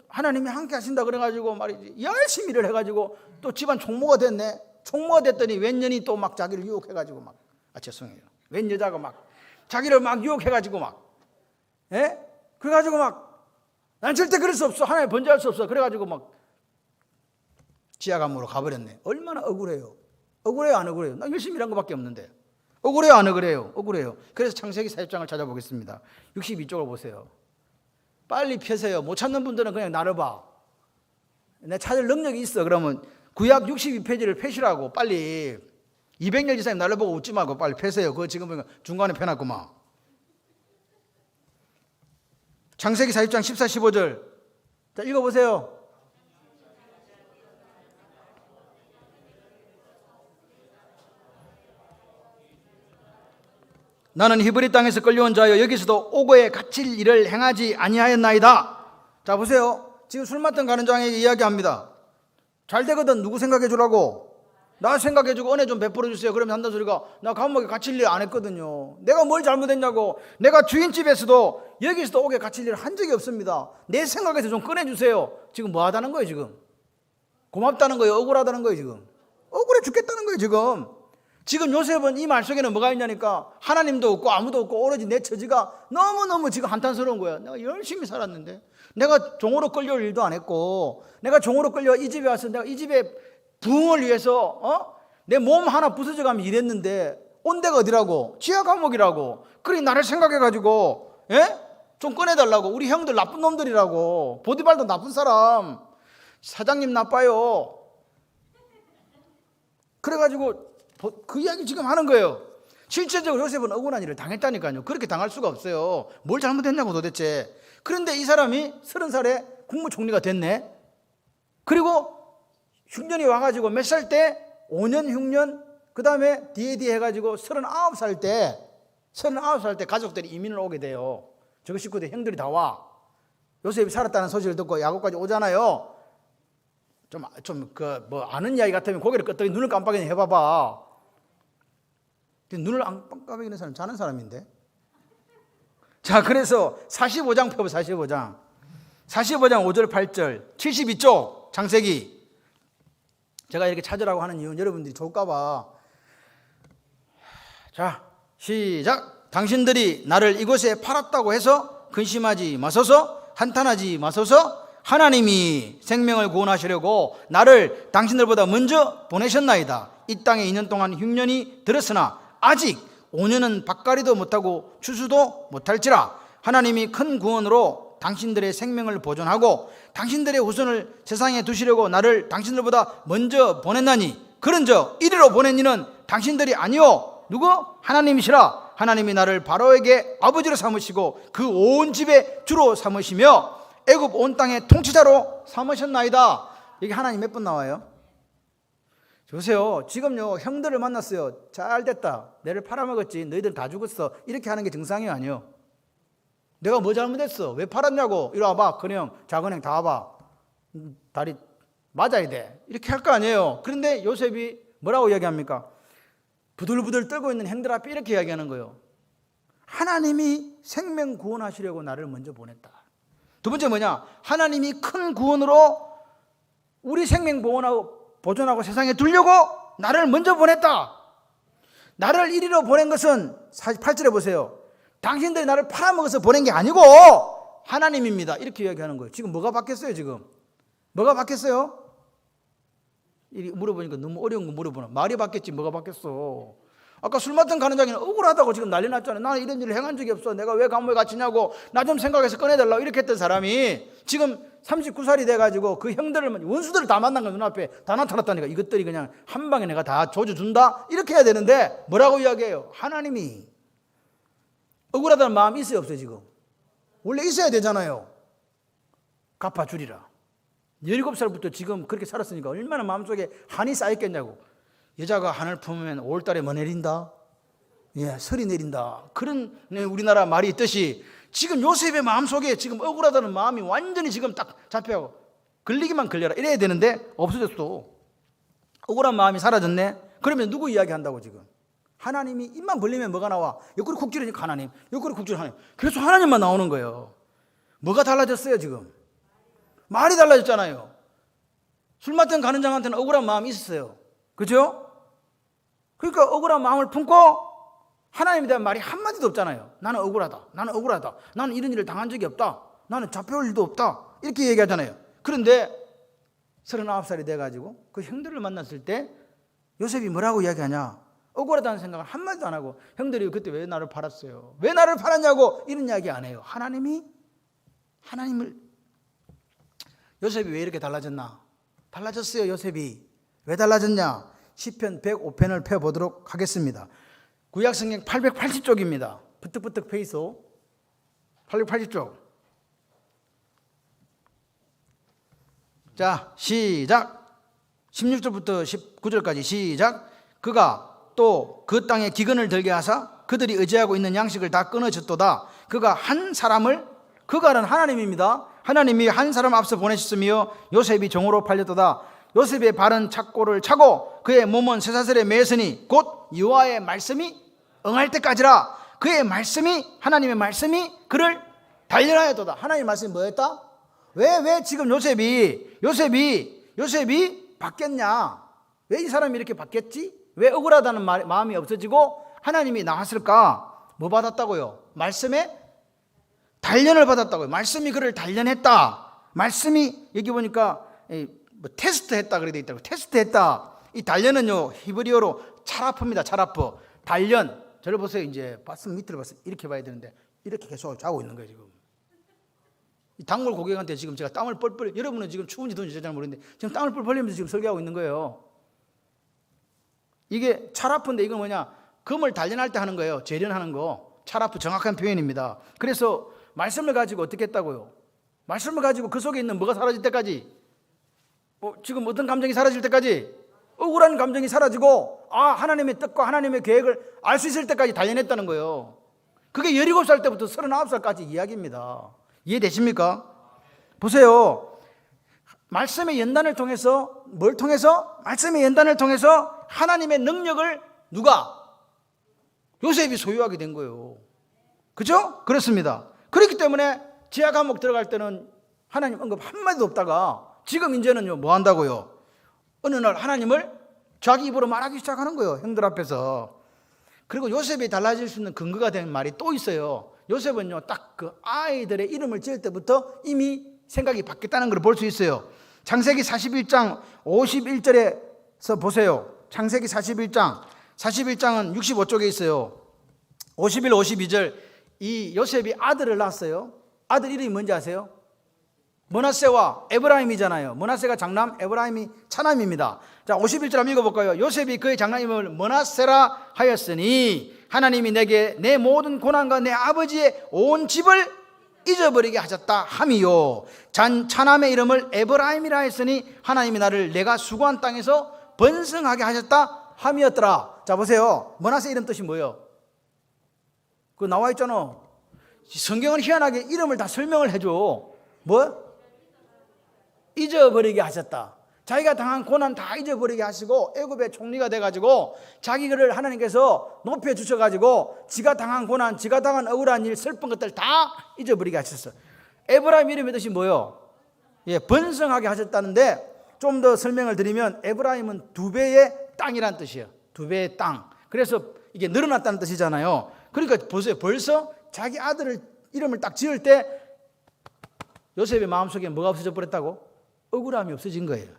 하나님이 함께 하신다 그래가지고 말이지 열심히 일을 해가지고 또 집안 총무가 됐네. 총무가 됐더니 웬 년이 또 막 자기를 유혹해가지고 막 죄송해요. 웬 여자가 막 자기를 막 유혹해가지고 막 그래가지고 막 난 절대 그럴 수 없어. 하나님 번제할 수 없어. 그래가지고 막 지하감으로 가버렸네. 얼마나 억울해요. 억울해요, 안 억울해요? 나 열심히 일한 것밖에 없는데. 억울해요, 안 억울해요? 억울해요. 그래서 창세기 40장을 찾아보겠습니다. 62쪽을 보세요. 빨리 펴세요. 못 찾는 분들은 그냥 나를 봐. 내 찾을 능력이 있어. 그러면 구약 62페이지를 펴시라고. 빨리 200년 이상 나를 보고 웃지 말고 빨리 펴세요. 그거 지금 보니까 중간에 펴놨구만. 창세기 40장 14, 15절. 자, 읽어보세요. 나는 히브리 땅에서 끌려온 자여 여기서도 오고에 갇힐 일을 행하지 아니하였나이다. 자 보세요. 지금 술 맡던 가는 장에게 이야기합니다. 잘 되거든 누구 생각해 주라고? 나 생각해 주고 은혜 좀 베풀어 주세요. 그러면 한다는 소리가 나 감옥에 갇힐 일 안 했거든요. 내가 뭘 잘못했냐고. 내가 주인집에서도 여기서도 오게 갇힐 일을 한 적이 없습니다. 내 생각에서 좀 꺼내주세요. 지금 뭐 하다는 거예요 지금? 고맙다는 거예요? 억울하다는 거예요 지금? 억울해 죽겠다는 거예요 지금. 지금 요셉은 이 말 속에는 뭐가 있냐니까 하나님도 없고 아무도 없고 오로지 내 처지가 너무너무 지금 한탄스러운 거야. 내가 열심히 살았는데 내가 종으로 끌려올 일도 안 했고 내가 종으로 끌려 이 집에 와서 내가 이 집에 부흥을 위해서 내 몸 하나 부서져 가면 일했는데 온 데가 어디라고? 지하 감옥이라고. 그래 나를 생각해가지고 좀 꺼내달라고. 우리 형들 나쁜 놈들이라고. 보디발도 나쁜 사람. 사장님 나빠요. 그래가지고 그 이야기 지금 하는 거예요. 실제적으로 요셉은 억울한 일을 당했다니까요. 그렇게 당할 수가 없어요. 뭘 잘못했냐고 도대체. 그런데 이 사람이 30살에 국무총리가 됐네. 그리고 흉년이 와가지고 몇 살 때? 5년 흉년. 그 다음에 뒤에 해가지고 39살 때 가족들이 이민을 오게 돼요. 저거 식구들 형들이 다 와. 요셉이 살았다는 소식을 듣고 야곱까지 오잖아요. 아는 이야기 같으면 고개를 끄덕이 눈을 깜빡이니 해봐봐. 눈을 안 깜빡이는 사람 자는 사람인데. 자, 그래서 45장 펴보 45장 5절 8절 72쪽 창세기. 제가 이렇게 찾으라고 하는 이유는 여러분들이 좋을까봐. 자, 시작. 당신들이 나를 이곳에 팔았다고 해서 근심하지 마소서, 한탄하지 마소서. 하나님이 생명을 구원하시려고 나를 당신들보다 먼저 보내셨나이다. 이 땅에 2년 동안 흉년이 들었으나 아직 5년은 밭갈이도 못하고 추수도 못할지라. 하나님이 큰 구원으로 당신들의 생명을 보존하고 당신들의 후손을 세상에 두시려고 나를 당신들보다 먼저 보냈나니 그런즉 이리로 보낸 이는 당신들이 아니요 누구? 하나님이시라. 하나님이 나를 바로에게 아버지로 삼으시고 그 온 집의 주로 삼으시며 애굽 온 땅의 통치자로 삼으셨나이다. 여기 하나님 몇 번 나와요? 보세요. 지금요 형들을 만났어요. 잘 됐다. 내를 팔아먹었지. 너희들 다 죽었어. 이렇게 하는 게 정상이 아니에요. 내가 뭐 잘못했어? 왜 팔았냐고. 이리 와봐. 큰형 작은형 다 와봐. 다리 맞아야 돼. 이렇게 할 거 아니에요. 그런데 요셉이 뭐라고 이야기합니까? 부들부들 떨고 있는 형들 앞에 이렇게 이야기하는 거예요. 하나님이 생명 구원하시려고 나를 먼저 보냈다. 두 번째 뭐냐? 하나님이 큰 구원으로 우리 생명 보존하고 세상에 두려고 나를 먼저 보냈다. 나를 이리로 보낸 것은 48절에 보세요. 당신들이 나를 팔아먹어서 보낸 게 아니고 하나님입니다. 이렇게 이야기하는 거예요. 지금 뭐가 바뀌었어요? 지금 뭐가 바뀌었어요? 물어보니까 너무 어려운 거 물어보나. 말이 바뀌었지 뭐가 바뀌었어. 아까 술 맡은 가는 자기는 억울하다고 지금 난리 났잖아요. 나는 이런 일을 행한 적이 없어. 내가 왜 감옥에 갇히냐고 나 좀 생각해서 꺼내달라고 이렇게 했던 사람이 지금 39살이 돼가지고 그 형들을 원수들을 다 만난 거야. 눈앞에 다 나타났다니까. 이것들이 그냥 한 방에 내가 다 조져준다 이렇게 해야 되는데 뭐라고 이야기해요? 하나님이 억울하다는 마음이 있어요 없어요? 지금 원래 있어야 되잖아요. 갚아주리라. 17살부터 지금 그렇게 살았으니까 얼마나 마음속에 한이 쌓였겠냐고. 여자가 한을 품으면 5월달에 뭐 내린다? 예, 설이 내린다. 그런 우리나라 말이 있듯이 지금 요셉의 마음속에 지금 억울하다는 마음이 완전히 지금 딱 잡혀가고 걸리기만 걸려라 이래야 되는데 없어졌어. 억울한 마음이 사라졌네. 그러면 누구 이야기한다고 지금? 하나님이 입만 벌리면 뭐가 나와? 옆구리 쿡 찌르니까 하나님, 옆구리 쿡 찌르니까 하나님. 계속 하나님만 나오는 거예요. 뭐가 달라졌어요 지금? 말이 달라졌잖아요. 술 맡은 가는 장한테는 억울한 마음이 있었어요. 그죠? 그러니까 억울한 마음을 품고 하나님에 대한 말이 한마디도 없잖아요. 나는 억울하다. 나는 억울하다. 나는 이런 일을 당한 적이 없다. 나는 잡혀올 일도 없다. 이렇게 얘기하잖아요. 그런데 39살이 돼가지고 그 형들을 만났을 때 요셉이 뭐라고 이야기하냐? 억울하다는 생각을 한마디도 안 하고 형들이 그때 왜 나를 팔았어요? 왜 나를 팔았냐고 이런 이야기 안 해요. 하나님을 요셉이 왜 이렇게 달라졌나? 달라졌어요. 요셉이. 왜 달라졌냐? 시편 105편을 펴보도록 하겠습니다. 구약성경 880쪽입니다. 부뜩부뜩 페이소 880쪽. 자, 시작. 16절부터 19절까지 시작. 그가 또 그 땅에 기근을 들게 하사 그들이 의지하고 있는 양식을 다 끊어졌도다. 그가 한 사람을, 그가는 하나님입니다. 하나님이 한 사람 앞서 보내셨으며 요셉이 종으로 팔렸도다. 요셉의 발은 착고를 차고 그의 몸은 쇠사슬에 매였으니 곧 여호와의 말씀이 응할 때까지라. 그의 말씀이, 하나님의 말씀이 그를 단련하였도다. 하나님의 말씀이 뭐였다? 왜 지금 요셉이 바뀌었냐? 왜 이 사람이 이렇게 바뀌었지? 왜 억울하다는 마음이 없어지고 하나님이 나왔을까? 뭐 받았다고요? 말씀에 단련을 받았다고요. 말씀이 그를 단련했다. 말씀이 여기 보니까 뭐 테스트했다 그래 돼 있다고. 테스트했다. 이 단련은요 히브리어로 차라프입니다. 차라프. 단련. 저를 보세요. 이제 봤으면 밑으로 봤으면 이렇게 봐야 되는데 이렇게 계속 자고 있는 거예요 지금. 이 단골 고객한테 지금 제가 땀을 뻘뻘, 여러분은 지금 추운지 더운지 잘 모르는데 지금 땀을 뻘뻘 흘리면서 지금 설교하고 있는 거예요. 이게 차라프인데 이건 뭐냐? 금을 단련할 때 하는 거예요. 재련하는 거. 차라프 정확한 표현입니다. 그래서 말씀을 가지고 어떻게 했다고요? 말씀을 가지고 그 속에 있는 뭐가 사라질 때까지, 지금 어떤 감정이 사라질 때까지, 억울한 감정이 사라지고 하나님의 뜻과 하나님의 계획을 알 수 있을 때까지 단련했다는 거예요. 그게 17살 때부터 39살까지 이야기입니다. 이해되십니까? 보세요. 말씀의 연단을 통해서, 뭘 통해서? 말씀의 연단을 통해서 하나님의 능력을 누가? 요셉이 소유하게 된 거예요. 그죠? 그렇습니다. 그렇기 때문에 지하 감옥 들어갈 때는 하나님 언급 한마디도 없다가 지금 이제는요 뭐 한다고요? 어느 날 하나님을 자기 입으로 말하기 시작하는 거예요. 형들 앞에서. 그리고 요셉이 달라질 수 있는 근거가 되는 말이 또 있어요. 요셉은요 딱 그 아이들의 이름을 지을 때부터 이미 생각이 바뀌었다는 걸 볼 수 있어요. 창세기 41장 51절에서 보세요. 창세기 41장은 65쪽에 있어요. 51, 52절. 이 요셉이 아들을 낳았어요. 아들 이름이 뭔지 아세요? 므낫세와 에브라임이잖아요. 므낫세가 장남, 에브라임이 차남입니다. 자, 51절 한번 읽어볼까요? 요셉이 그의 장남 이름을 므낫세라 하였으니 하나님이 내게 내 모든 고난과 내 아버지의 온 집을 잊어버리게 하셨다 함이요. 차남의 이름을 에브라임이라 했으니 하나님이 나를 내가 수고한 땅에서 번성하게 하셨다 함이었더라. 자, 보세요. 므낫세 이름 뜻이 뭐예요? 그거 나와 있잖아. 성경은 희한하게 이름을 다 설명을 해줘. 뭐? 잊어버리게 하셨다. 자기가 당한 고난 다 잊어버리게 하시고 애굽의 총리가 돼가지고 자기를 하나님께서 높여주셔가지고 지가 당한 고난, 지가 당한 억울한 일, 슬픈 것들 다 잊어버리게 하셨어요. 에브라임 이름의 뜻이 뭐예요? 예, 번성하게 하셨다는데 좀 더 설명을 드리면 에브라임은 두 배의 땅이란 뜻이에요. 두 배의 땅. 그래서 이게 늘어났다는 뜻이잖아요. 그러니까 보세요. 벌써 자기 아들을 이름을 딱 지을 때 요셉의 마음속에 뭐가 없어져 버렸다고? 억울함이 없어진 거예요.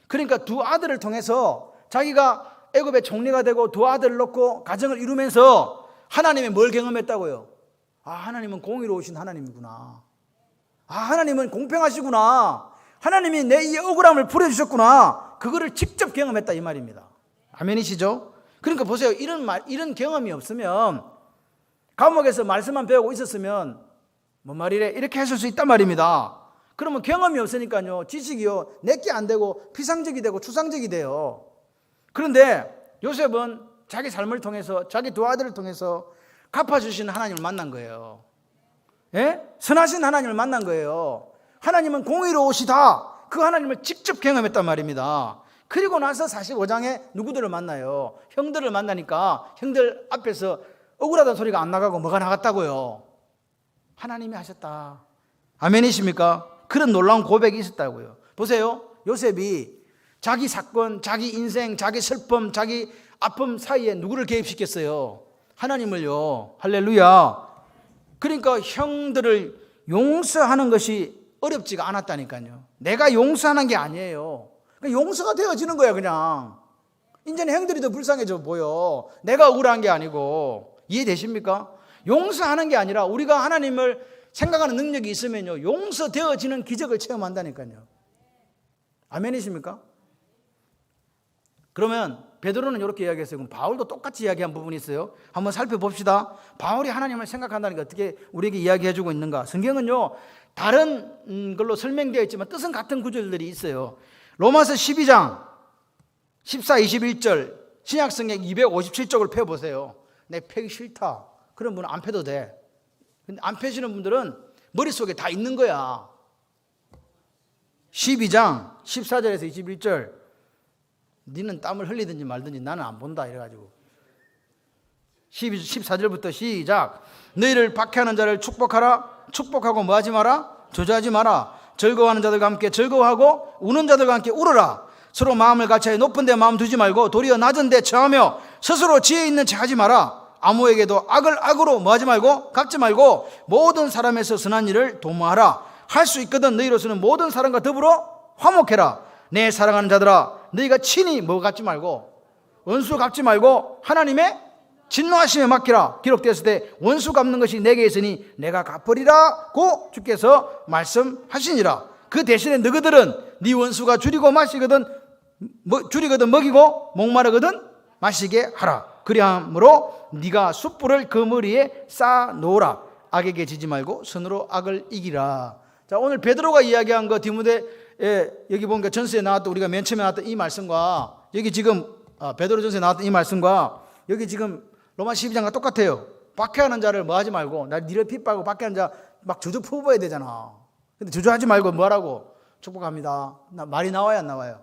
그러니까 두 아들을 통해서 자기가 애굽의 총리가 되고 두 아들을 놓고 가정을 이루면서 하나님이 뭘 경험했다고요? 아, 하나님은 공의로우신 하나님이구나. 아, 하나님은 공평하시구나. 하나님이 내 이 억울함을 풀어주셨구나. 그거를 직접 경험했다 이 말입니다. 아멘이시죠? 그러니까 보세요. 이런 경험이 없으면 감옥에서 말씀만 배우고 있었으면 뭔 말이래? 이렇게 하실 수 있단 말입니다. 그러면 경험이 없으니까요, 지식이요, 내게 안 되고 피상적이 되고 추상적이 돼요. 그런데 요셉은 자기 삶을 통해서 자기 두 아들을 통해서 갚아주시는 하나님을 만난 거예요. 예? 선하신 하나님을 만난 거예요. 하나님은 공의로우시다. 그 하나님을 직접 경험했단 말입니다. 그리고 나서 45장에 누구들을 만나요? 형들을 만나니까 형들 앞에서 억울하다는 소리가 안 나가고 뭐가 나갔다고요? 하나님이 하셨다. 아멘이십니까? 그런 놀라운 고백이 있었다고요. 보세요. 요셉이 자기 사건, 자기 인생, 자기 슬픔, 자기 아픔 사이에 누구를 개입시켰어요? 하나님을요. 할렐루야. 그러니까 형들을 용서하는 것이 어렵지가 않았다니까요. 내가 용서하는 게 아니에요. 용서가 되어지는 거야 그냥. 이제는 형들이 더 불쌍해져 보여. 내가 억울한 게 아니고. 이해되십니까? 용서하는 게 아니라 우리가 하나님을 생각하는 능력이 있으면요, 용서되어지는 기적을 체험한다니까요. 아멘이십니까? 그러면 베드로는 이렇게 이야기했어요. 그럼 바울도 똑같이 이야기한 부분이 있어요. 한번 살펴봅시다. 바울이 하나님을 생각한다는 게 어떻게 우리에게 이야기해주고 있는가? 성경은요, 다른 걸로 설명되어 있지만 뜻은 같은 구절들이 있어요. 로마서 12장 14, 21절 신약성경 257쪽을 펴보세요. 내 펴기 싫다. 그런 분은 안 펴도 돼. 근데 안 펴시는 분들은 머릿속에 다 있는 거야. 12장 14절에서 21절 니는 땀을 흘리든지 말든지 나는 안 본다 이래가지고 14절부터 시작. 너희를 박해하는 자를 축복하라. 축복하고 뭐하지 마라? 저주하지 마라. 즐거워하는 자들과 함께 즐거워하고 우는 자들과 함께 울어라. 서로 마음을 같이하여 높은 데 마음 두지 말고 도리어 낮은 데 처하며 스스로 지혜 있는 체 하지 마라. 아무에게도 악을 악으로 뭐하지 말고 갚지 말고 모든 사람에서 선한 일을 도모하라. 할 수 있거든 너희로서는 모든 사람과 더불어 화목해라. 내 사랑하는 자들아, 너희가 친히 뭐 갚지 말고 원수 갚지 말고 하나님의 진노하심에 맡기라. 기록되었을 때 원수 갚는 것이 내게 있으니 내가 갚으리라고 주께서 말씀하시니라. 그 대신에 너희들은 네 원수가 줄이거든 먹이고 목마르거든 마시게 하라. 그리함으로 네가 숯불을 그 머리에 쌓아 놓으라. 악에게 지지 말고 선으로 악을 이기라. 자, 오늘 베드로가 이야기한 거 디모데 여기 보니까 전서에 나왔던 우리가 맨 처음에 나왔던 이 말씀과 여기 지금 베드로 전서에 나왔던 이 말씀과 여기 지금 로마 12장과 똑같아요. 박해하는 자를 뭐 하지 말고 나 니를 핍박하고 박해하는 자 막 저주 퍼부어야 되잖아. 근데 저주하지 말고 뭐 하라고? 축복합니다. 말이 나와요 안 나와요?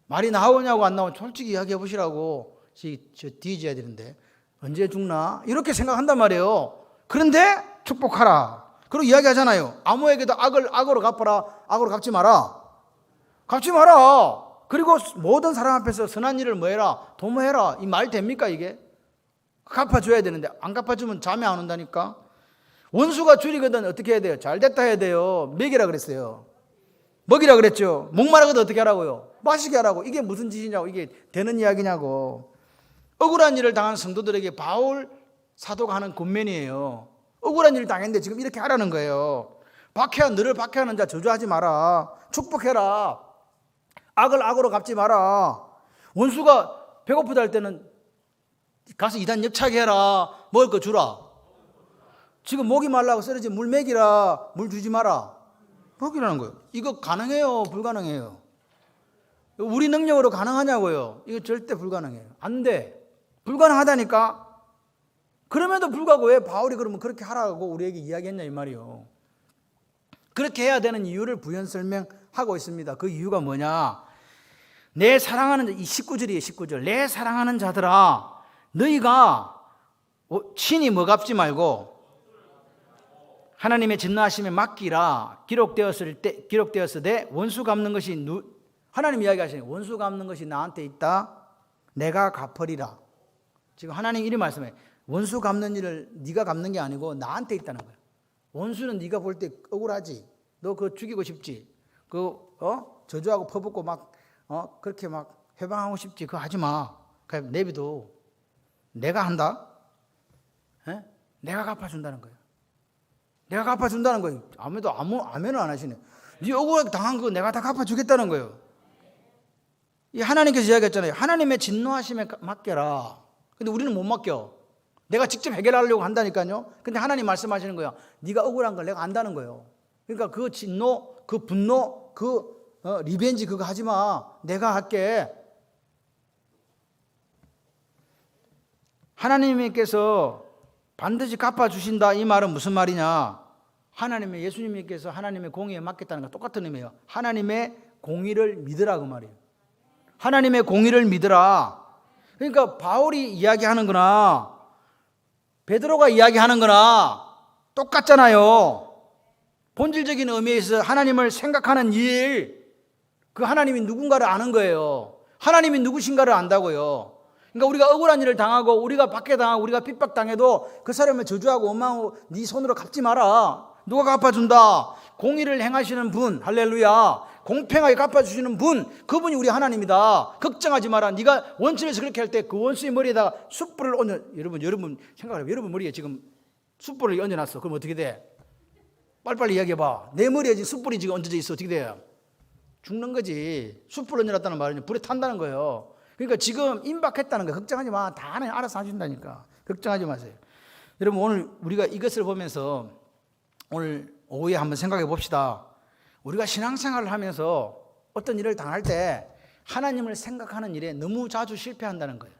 말이 나오냐고 안 나오냐 솔직히 이야기해 보시라고. 저 뒤져야 되는데 언제 죽나? 이렇게 생각한단 말이에요. 그런데 축복하라. 그리고 이야기하잖아요. 아무에게도 악을 악으로 갚아라. 악으로 갚지 마라. 갚지 마라. 그리고 모든 사람 앞에서 선한 일을 뭐 해라? 도모해라. 이 말 됩니까 이게? 갚아줘야 되는데 안 갚아주면 잠이 안 온다니까. 원수가 줄이거든 어떻게 해야 돼요? 잘됐다 해야 돼요. 먹이라 그랬어요. 먹이라 그랬죠. 목마르거든 어떻게 하라고요? 마시게 하라고. 이게 무슨 짓이냐고. 이게 되는 이야기냐고. 억울한 일을 당한 성도들에게 바울 사도가 하는 권면이에요. 억울한 일을 당했는데 지금 이렇게 하라는 거예요. 너를 박해하는 자 저주하지 마라. 축복해라. 악을 악으로 갚지 마라. 원수가 배고프다 할 때는 가서 이단 엽차게 해라. 먹을 거 주라. 지금 목이 말라고 쓰러진 물 먹이라. 물 주지 마라. 먹이라는 거예요. 이거 가능해요? 불가능해요? 우리 능력으로 가능하냐고요? 이거 절대 불가능해요. 안 돼. 불가능하다니까. 그럼에도 불구하고 왜 바울이 그러면 그렇게 하라고 우리에게 이야기했냐 이 말이요. 그렇게 해야 되는 이유를 부연 설명하고 있습니다. 그 이유가 뭐냐? 내 사랑하는 이 19절이에요. 19절. 내 사랑하는 자들아, 너희가 친히 뭐 갚지 말고 하나님의 진노하심에 맡기라. 기록되었으되 원수 갚는 것이 하나님 이야기하시는 원수 갚는 것이 나한테 있다. 내가 갚으리라. 지금 하나님 이리 말씀해. 원수 갚는 일을 네가 갚는 게 아니고 나한테 있다는 거예요. 원수는 네가 볼 때 억울하지. 너 그거 죽이고 싶지. 저주하고 퍼붓고 막 그렇게 막 해방하고 싶지. 그거 하지 마. 그냥 내비도 내가 한다. 에? 내가 갚아준다는 거예요. 내가 갚아준다는 거예요. 아멘을 안 하시네. 네 억울하게 당한 거 내가 다 갚아주겠다는 거예요. 이 하나님께서 이야기했잖아요. 하나님의 진노하심에 맡겨라. 근데 우리는 못 맡겨. 내가 직접 해결하려고 한다니까요. 근데 하나님 말씀하시는 거야. 네가 억울한 걸 내가 안다는 거예요. 그러니까 그 진노, 그 분노, 그 리벤지 그거 하지 마. 내가 할게. 하나님께서 반드시 갚아주신다. 이 말은 무슨 말이냐? 예수님께서 하나님의 공의에 맡겼다는 거 똑같은 의미예요. 하나님의 공의를 믿으라 그 말이에요. 하나님의 공의를 믿으라. 그러니까 바울이 이야기하는 거나 베드로가 이야기하는 거나 똑같잖아요. 본질적인 의미에서 하나님을 생각하는 일, 그 하나님이 누군가를 아는 거예요. 하나님이 누구신가를 안다고요. 그러니까 우리가 억울한 일을 당하고 우리가 박해당하고 우리가 핍박당해도 그 사람을 저주하고 원망하고 네 손으로 갚지 마라. 누가 갚아준다. 공의를 행하시는 분, 할렐루야. 공평하게 갚아주시는 분, 그분이 우리 하나님이다. 걱정하지 마라. 네가 원수에서 그렇게 할 때 그 원수의 머리에다가 숯불을 얹어. 여러분 생각해봐. 여러분 머리에 지금 숯불을 얹어놨어. 그럼 어떻게 돼? 빨리빨리 이야기해봐. 내 머리에 지금 숯불이 지금 얹어져 있어. 어떻게 돼요? 죽는 거지. 숯불을 얹어놨다는 말은 불에 탄다는 거예요. 그러니까 지금 임박했다는 거 걱정하지 마. 다 하나님 알아서 해준다니까. 걱정하지 마세요. 여러분 오늘 우리가 이것을 보면서 오늘 오후에 한번 생각해 봅시다. 우리가 신앙생활을 하면서 어떤 일을 당할 때 하나님을 생각하는 일에 너무 자주 실패한다는 거예요.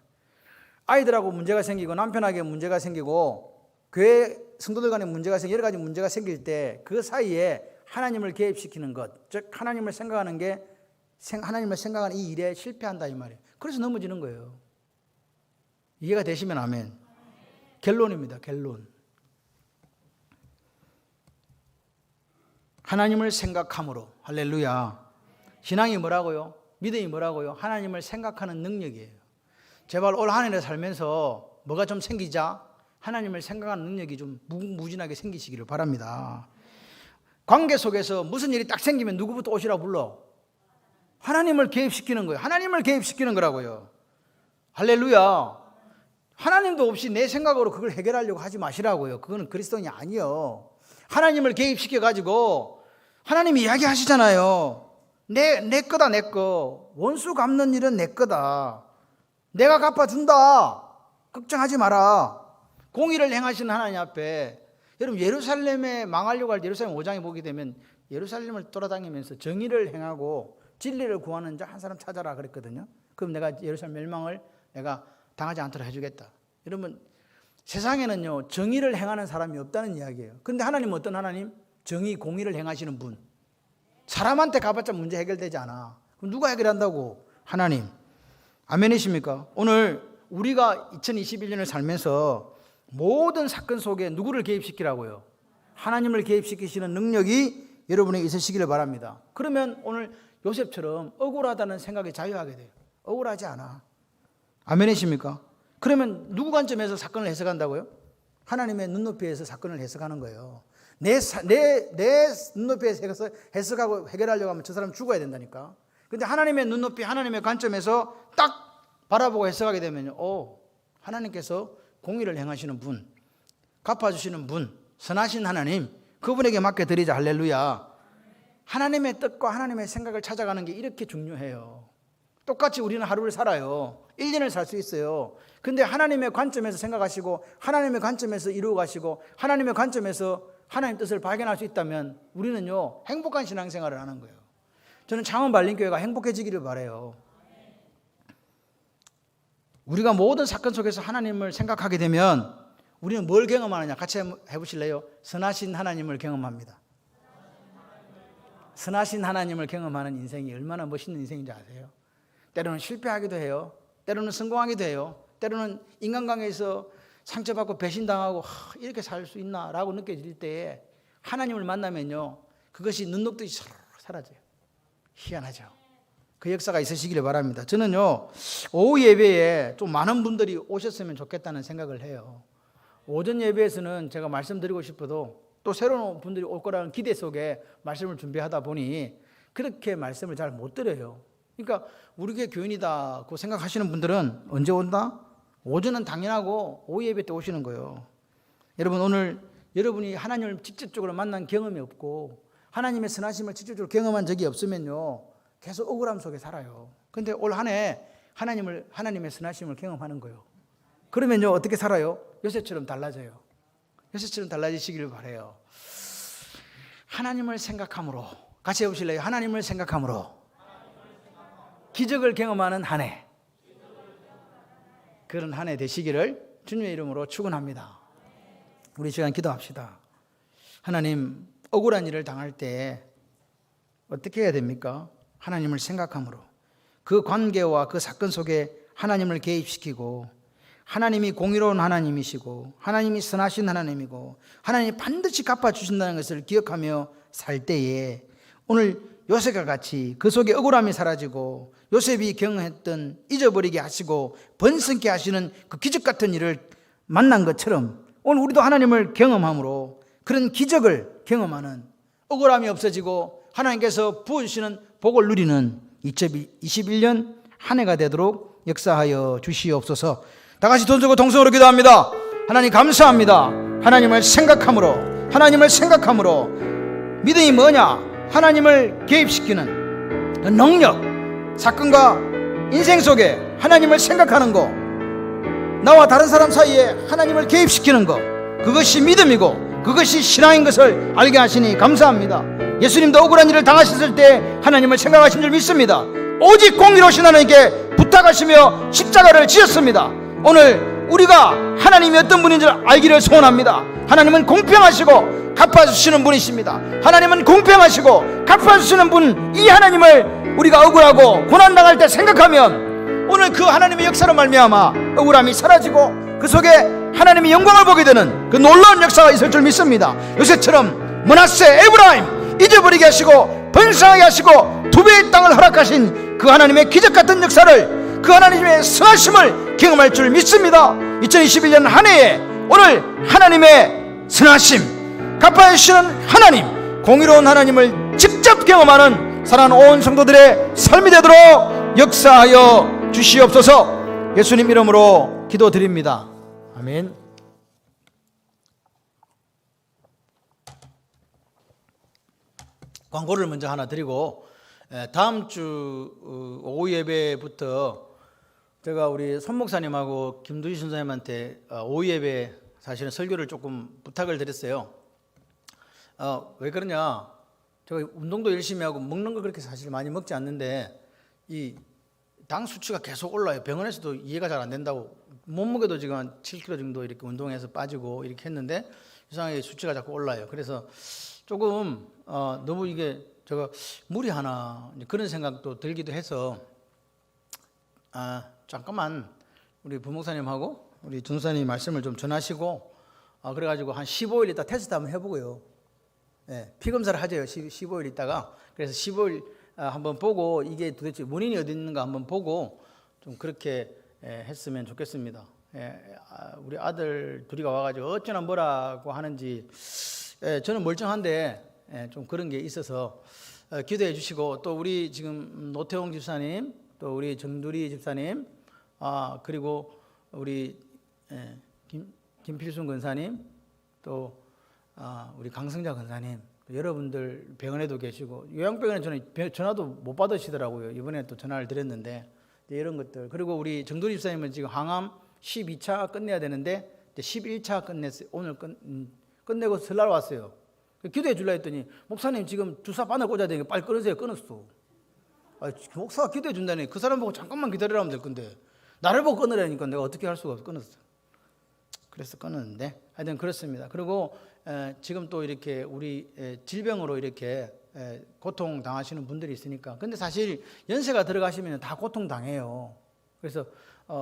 아이들하고 문제가 생기고 남편에게 문제가 생기고 교회 성도들 간에 문제가 생기고 여러 가지 문제가 생길 때 그 사이에 하나님을 개입시키는 것, 즉 하나님을 생각하는 이 일에 실패한다 이 말이에요. 그래서 넘어지는 거예요. 이해가 되시면 아멘. 결론입니다. 결론. 하나님을 생각함으로. 할렐루야. 신앙이 뭐라고요? 믿음이 뭐라고요? 하나님을 생각하는 능력이에요. 제발 올 한 해를 살면서 뭐가 좀 생기자 하나님을 생각하는 능력이 좀 무궁무진하게 생기시기를 바랍니다. 관계 속에서 무슨 일이 딱 생기면 누구부터 오시라고 불러? 하나님을 개입시키는 거예요. 하나님을 개입시키는 거라고요. 할렐루야. 하나님도 없이 내 생각으로 그걸 해결하려고 하지 마시라고요. 그거는 그리스도인이 아니요. 하나님을 개입시켜가지고 하나님이 이야기하시잖아요. 내 거다 내 거. 원수 갚는 일은 내 거다. 내가 갚아준다. 걱정하지 마라. 공의를 행하시는 하나님 앞에 여러분 예루살렘에 망하려고 할 때 예루살렘 5장에 보게 되면 예루살렘을 돌아다니면서 정의를 행하고 진리를 구하는 자 한 사람 찾아라 그랬거든요. 그럼 내가 예루살렘 멸망을 내가 당하지 않도록 해주겠다. 여러분 세상에는요 정의를 행하는 사람이 없다는 이야기예요. 그런데 하나님은 어떤 하나님? 정의 공의를 행하시는 분. 사람한테 가봤자 문제 해결되지 않아. 그럼 누가 해결한다고? 하나님. 아멘이십니까? 오늘 우리가 2021년을 살면서 모든 사건 속에 누구를 개입시키라고요? 하나님을 개입시키시는 능력이 여러분에게 있으시기를 바랍니다. 그러면 오늘 요셉처럼 억울하다는 생각에 자유하게 돼요. 억울하지 않아. 아멘이십니까? 그러면 누구 관점에서 사건을 해석한다고요? 하나님의 눈높이에서 사건을 해석하는 거예요. 내 눈높이에서 해석하고 해결하려고 하면 저 사람 죽어야 된다니까. 근데 하나님의 눈높이, 하나님의 관점에서 딱 바라보고 해석하게 되면 하나님께서 공의를 행하시는 분, 갚아주시는 분, 선하신 하나님, 그분에게 맡겨드리자. 할렐루야. 하나님의 뜻과 하나님의 생각을 찾아가는 게 이렇게 중요해요. 똑같이 우리는 하루를 살아요. 1년을 살 수 있어요. 근데 하나님의 관점에서 생각하시고 하나님의 관점에서 이루어가시고 하나님의 관점에서 하나님 뜻을 발견할 수 있다면 우리는요 행복한 신앙생활을 하는 거예요. 저는 창원발림교회가 행복해지기를 바라요. 우리가 모든 사건 속에서 하나님을 생각하게 되면 우리는 뭘 경험하느냐? 같이 해보실래요? 선하신 하나님을 경험합니다. 선하신 하나님을 경험하는 인생이 얼마나 멋있는 인생인지 아세요? 때로는 실패하기도 해요. 때로는 성공하기도 해요. 때로는 인간관계에서 상처받고 배신당하고 이렇게 살 수 있나 라고 느껴질 때에 하나님을 만나면요, 그것이 눈 녹듯이 사라져요. 희한하죠. 그 역사가 있으시기를 바랍니다. 저는요, 오후 예배에 좀 많은 분들이 오셨으면 좋겠다는 생각을 해요. 오전 예배에서는 제가 말씀드리고 싶어도 또 새로운 분들이 올 거라는 기대 속에 말씀을 준비하다 보니 그렇게 말씀을 잘 못 드려요. 그러니까 우리 교회 교인이다고 생각하시는 분들은 언제 온다? 오전은 당연하고 오후 예배 때 오시는 거예요. 여러분, 오늘 여러분이 하나님을 직접적으로 만난 경험이 없고 하나님의 선하심을 직접적으로 경험한 적이 없으면요, 계속 억울함 속에 살아요. 그런데 올 한 해 하나님의 선하심을 경험하는 거예요. 그러면요, 어떻게 살아요? 요셉처럼 달라져요. 요셉처럼 달라지시기를 바라요. 하나님을 생각함으로, 같이 해보실래요? 하나님을 생각함으로 기적을 경험하는 한 해, 그런 한 해 되시기를 주님의 이름으로 축원합니다. 우리 시간 기도합시다. 하나님, 억울한 일을 당할 때 어떻게 해야 됩니까? 하나님을 생각함으로 그 관계와 그 사건 속에 하나님을 개입시키고, 하나님이 공의로운 하나님이시고 하나님이 선하신 하나님이고 하나님이 반드시 갚아주신다는 것을 기억하며 살 때에 오늘 요셉과 같이 그 속에 억울함이 사라지고 요셉이 경험했던 잊어버리게 하시고 번성케 하시는 그 기적 같은 일을 만난 것처럼 오늘 우리도 하나님을 경험함으로 그런 기적을 경험하는, 억울함이 없어지고 하나님께서 부어주시는 복을 누리는 2021년 한 해가 되도록 역사하여 주시옵소서. 다 같이 돈 주고 동성으로 기도합니다. 하나님 감사합니다. 하나님을 생각함으로 믿음이 뭐냐? 하나님을 개입시키는 그 능력, 사건과 인생 속에 하나님을 생각하는 거, 나와 다른 사람 사이에 하나님을 개입시키는 것, 그것이 믿음이고 그것이 신앙인 것을 알게 하시니 감사합니다. 예수님도 억울한 일을 당하셨을 때 하나님을 생각하신 줄 믿습니다. 오직 공의로우신 하나님께 부탁하시며 십자가를 지었습니다. 오늘 우리가 하나님이 어떤 분인 줄 알기를 소원합니다. 하나님은 공평하시고 갚아주시는 분이십니다. 하나님은 공평하시고 갚아주시는 분, 이 하나님을 우리가 억울하고 고난당할 때 생각하면 오늘 그 하나님의 역사로 말미암아 억울함이 사라지고 그 속에 하나님의 영광을 보게 되는 그 놀라운 역사가 있을 줄 믿습니다. 요새처럼 므낫세, 에브라임 잊어버리게 하시고 번성하게 하시고 두 배의 땅을 허락하신 그 하나님의 기적같은 역사를, 그 하나님의 선하심을 경험할 줄 믿습니다. 2021년 한 해에 오늘 하나님의 선하심, 갚아주시는 하나님, 공의로운 하나님을 직접 경험하는 사랑하는 온 성도들의 삶이 되도록 역사하여 주시옵소서. 예수님 이름으로 기도드립니다. 아멘. 광고를 먼저 하나 드리고, 다음 주 오후 예배부터 제가 우리 손 목사님하고 김두희 선생님한테 오후 예배 사실은 설교를 조금 부탁을 드렸어요. 왜 그러냐? 제가 운동도 열심히 하고 먹는 걸 그렇게 사실 많이 먹지 않는데 이 당 수치가 계속 올라요. 병원에서도 이해가 잘 안 된다고, 몸무게도 지금 한 7kg 정도 이렇게 운동해서 빠지고 이렇게 했는데 이상하게 수치가 자꾸 올라요. 그래서 조금 너무 이게 제가 무리하나 그런 생각도 들기도 해서 잠깐만 우리 부목사님하고 우리 전사님 말씀을 좀 전하시고 그래가지고 한 15일 있다 테스트 한번 해보고요. 피 검사를 하죠. 15일 있다가. 그래서 15일 한번 보고 이게 도대체 원인이 어디 있는가 한번 보고 좀 그렇게 했으면 좋겠습니다. 우리 아들 둘이 와가지고 어쩌나 뭐라고 하는지 저는 멀쩡한데 좀 그런 게 있어서 기도해 주시고, 또 우리 지금 노태홍 집사님, 또 우리 정두리 집사님, 그리고 우리 김필순 권사님, 또 우리 강성자 권사님, 여러분들 병원에도 계시고, 요양병원에 저는 전화도 못 받으시더라고요. 이번에 또 전화를 드렸는데 이런 것들, 그리고 우리 정두리 집사님은 지금 항암 12차 끝내야 되는데 11차 끝냈어요. 오늘 끝내고 설날 왔어요. 기도해 줄라 했더니 목사님 지금 주사 바늘 꽂아야 되니까 빨리 끊으세요. 끊었어. 목사가 기도해 준다니 그 사람 보고 잠깐만 기다리라면 될 건데 나를 보고 끊으라니까 내가 어떻게 할 수가 없어. 끊었어. 그래서 끊었는데 하여튼 그렇습니다. 그리고 지금 또 이렇게 우리 질병으로 이렇게 고통 당하시는 분들이 있으니까. 근데 사실 연세가 들어가시면 다 고통 당해요. 그래서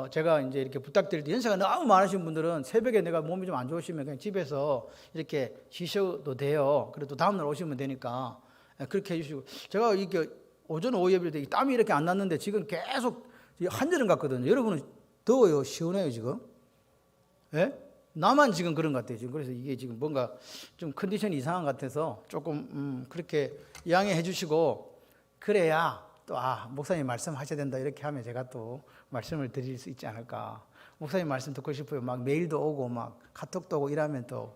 제가 이제 이렇게 부탁드릴 때 연세가 너무 많으신 분들은 새벽에 내가 몸이 좀 안 좋으시면 그냥 집에서 이렇게 쉬셔도 돼요. 그래도 다음날 오시면 되니까 그렇게 해주시고. 제가 이렇게 오전 오후 예배 때 땀이 이렇게 안 났는데 지금 계속 한여름 같거든요. 여러분은 더워요? 시원해요 지금? 예? 나만 지금 그런 것 같아요 지금. 그래서 이게 지금 뭔가 좀 컨디션이 이상한 것 같아서 조금 그렇게 양해해 주시고, 그래야 또 목사님 말씀하셔야 된다 이렇게 하면 제가 또 말씀을 드릴 수 있지 않을까. 목사님 말씀 듣고 싶어요. 막 메일도 오고 막 카톡도 오고 이러면 또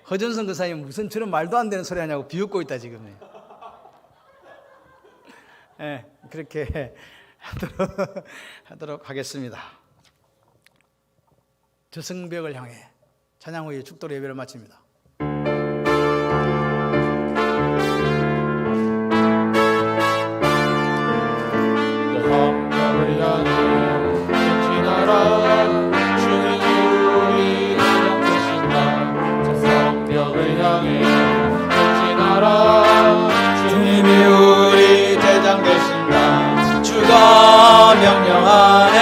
허전성 그사님 무슨 저런 말도 안 되는 소리 하냐고 비웃고 있다 지금. 예, 그렇게 하도록 하겠습니다. 저승벽을 향해 찬양 후에 축도로 예배를 마칩니다. 성벽을 향해 전진하라. 주님이 우리 대장 되신다. 저 성벽을 향해 전진하라. 주님이 우리 대장 되신다. 주가 명령하네.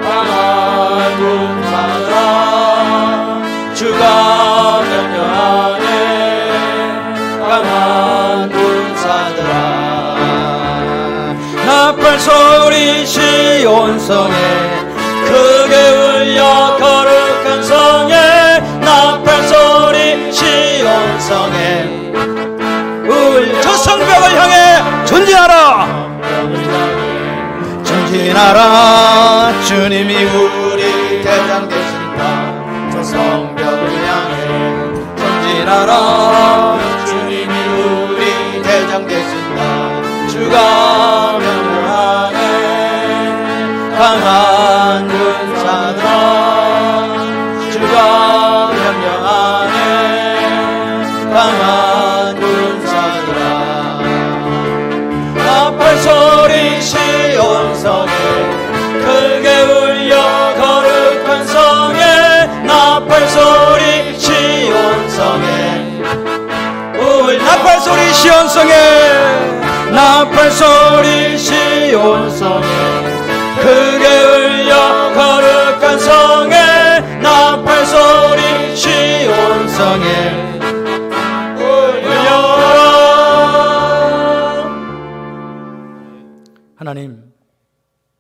강한 군사들아. 주가 명령하네. 강한 군사들아. 나팔 소리 시온성에 크게 울려 거룩한 성에. 나팔 소리 시온성에 저 성벽을 향해 전진하라. 전진하라. 주님이 우리 대장 되신다. 저 성벽을 향해 전진하라. 주님이 우리 대장 되신다. 주가 명령하네. 강한 군사들아. 주가 명령하네. 강한 군사들아. 나팔 소리 시온성에 크게 울려 거룩한 성에. 나팔 소리 시온성에 나팔 소리 시온성에. 나팔 소리 시온성에 크게 울려 거룩한 성에. 나팔 소리 시온성에 하나님,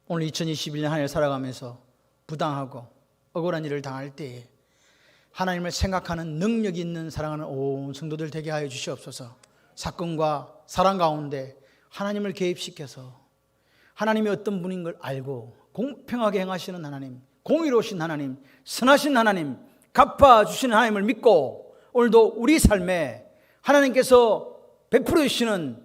오늘 2021년 한 해 살아가면서 부당하고 억울한 일을 당할 때에 하나님을 생각하는 능력 있는 사랑하는 온 성도들 되게 하여 주시옵소서. 사건과 사랑 가운데 하나님을 개입시켜서 하나님이 어떤 분인 걸 알고 공평하게 행하시는 하나님, 공의로우신 하나님, 선하신 하나님, 갚아주시는 하나님을 믿고 오늘도 우리 삶에 하나님께서 베풀어 주시는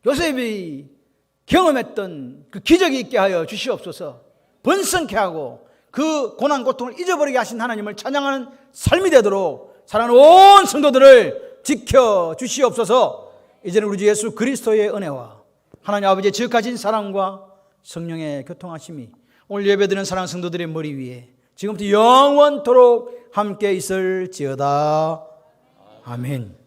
요셉이 경험했던 그 기적이 있게 하여 주시옵소서. 번성케 하고 그 고난 고통을 잊어버리게 하신 하나님을 찬양하는 삶이 되도록 사랑하는 온 성도들을 지켜 주시옵소서. 이제는 우리 주 예수 그리스도의 은혜와 하나님 아버지의 지극하신 사랑과 성령의 교통하심이 오늘 예배드리는 사랑하는 성도들의 머리 위에 지금부터 영원토록 함께 있을지어다. 아멘.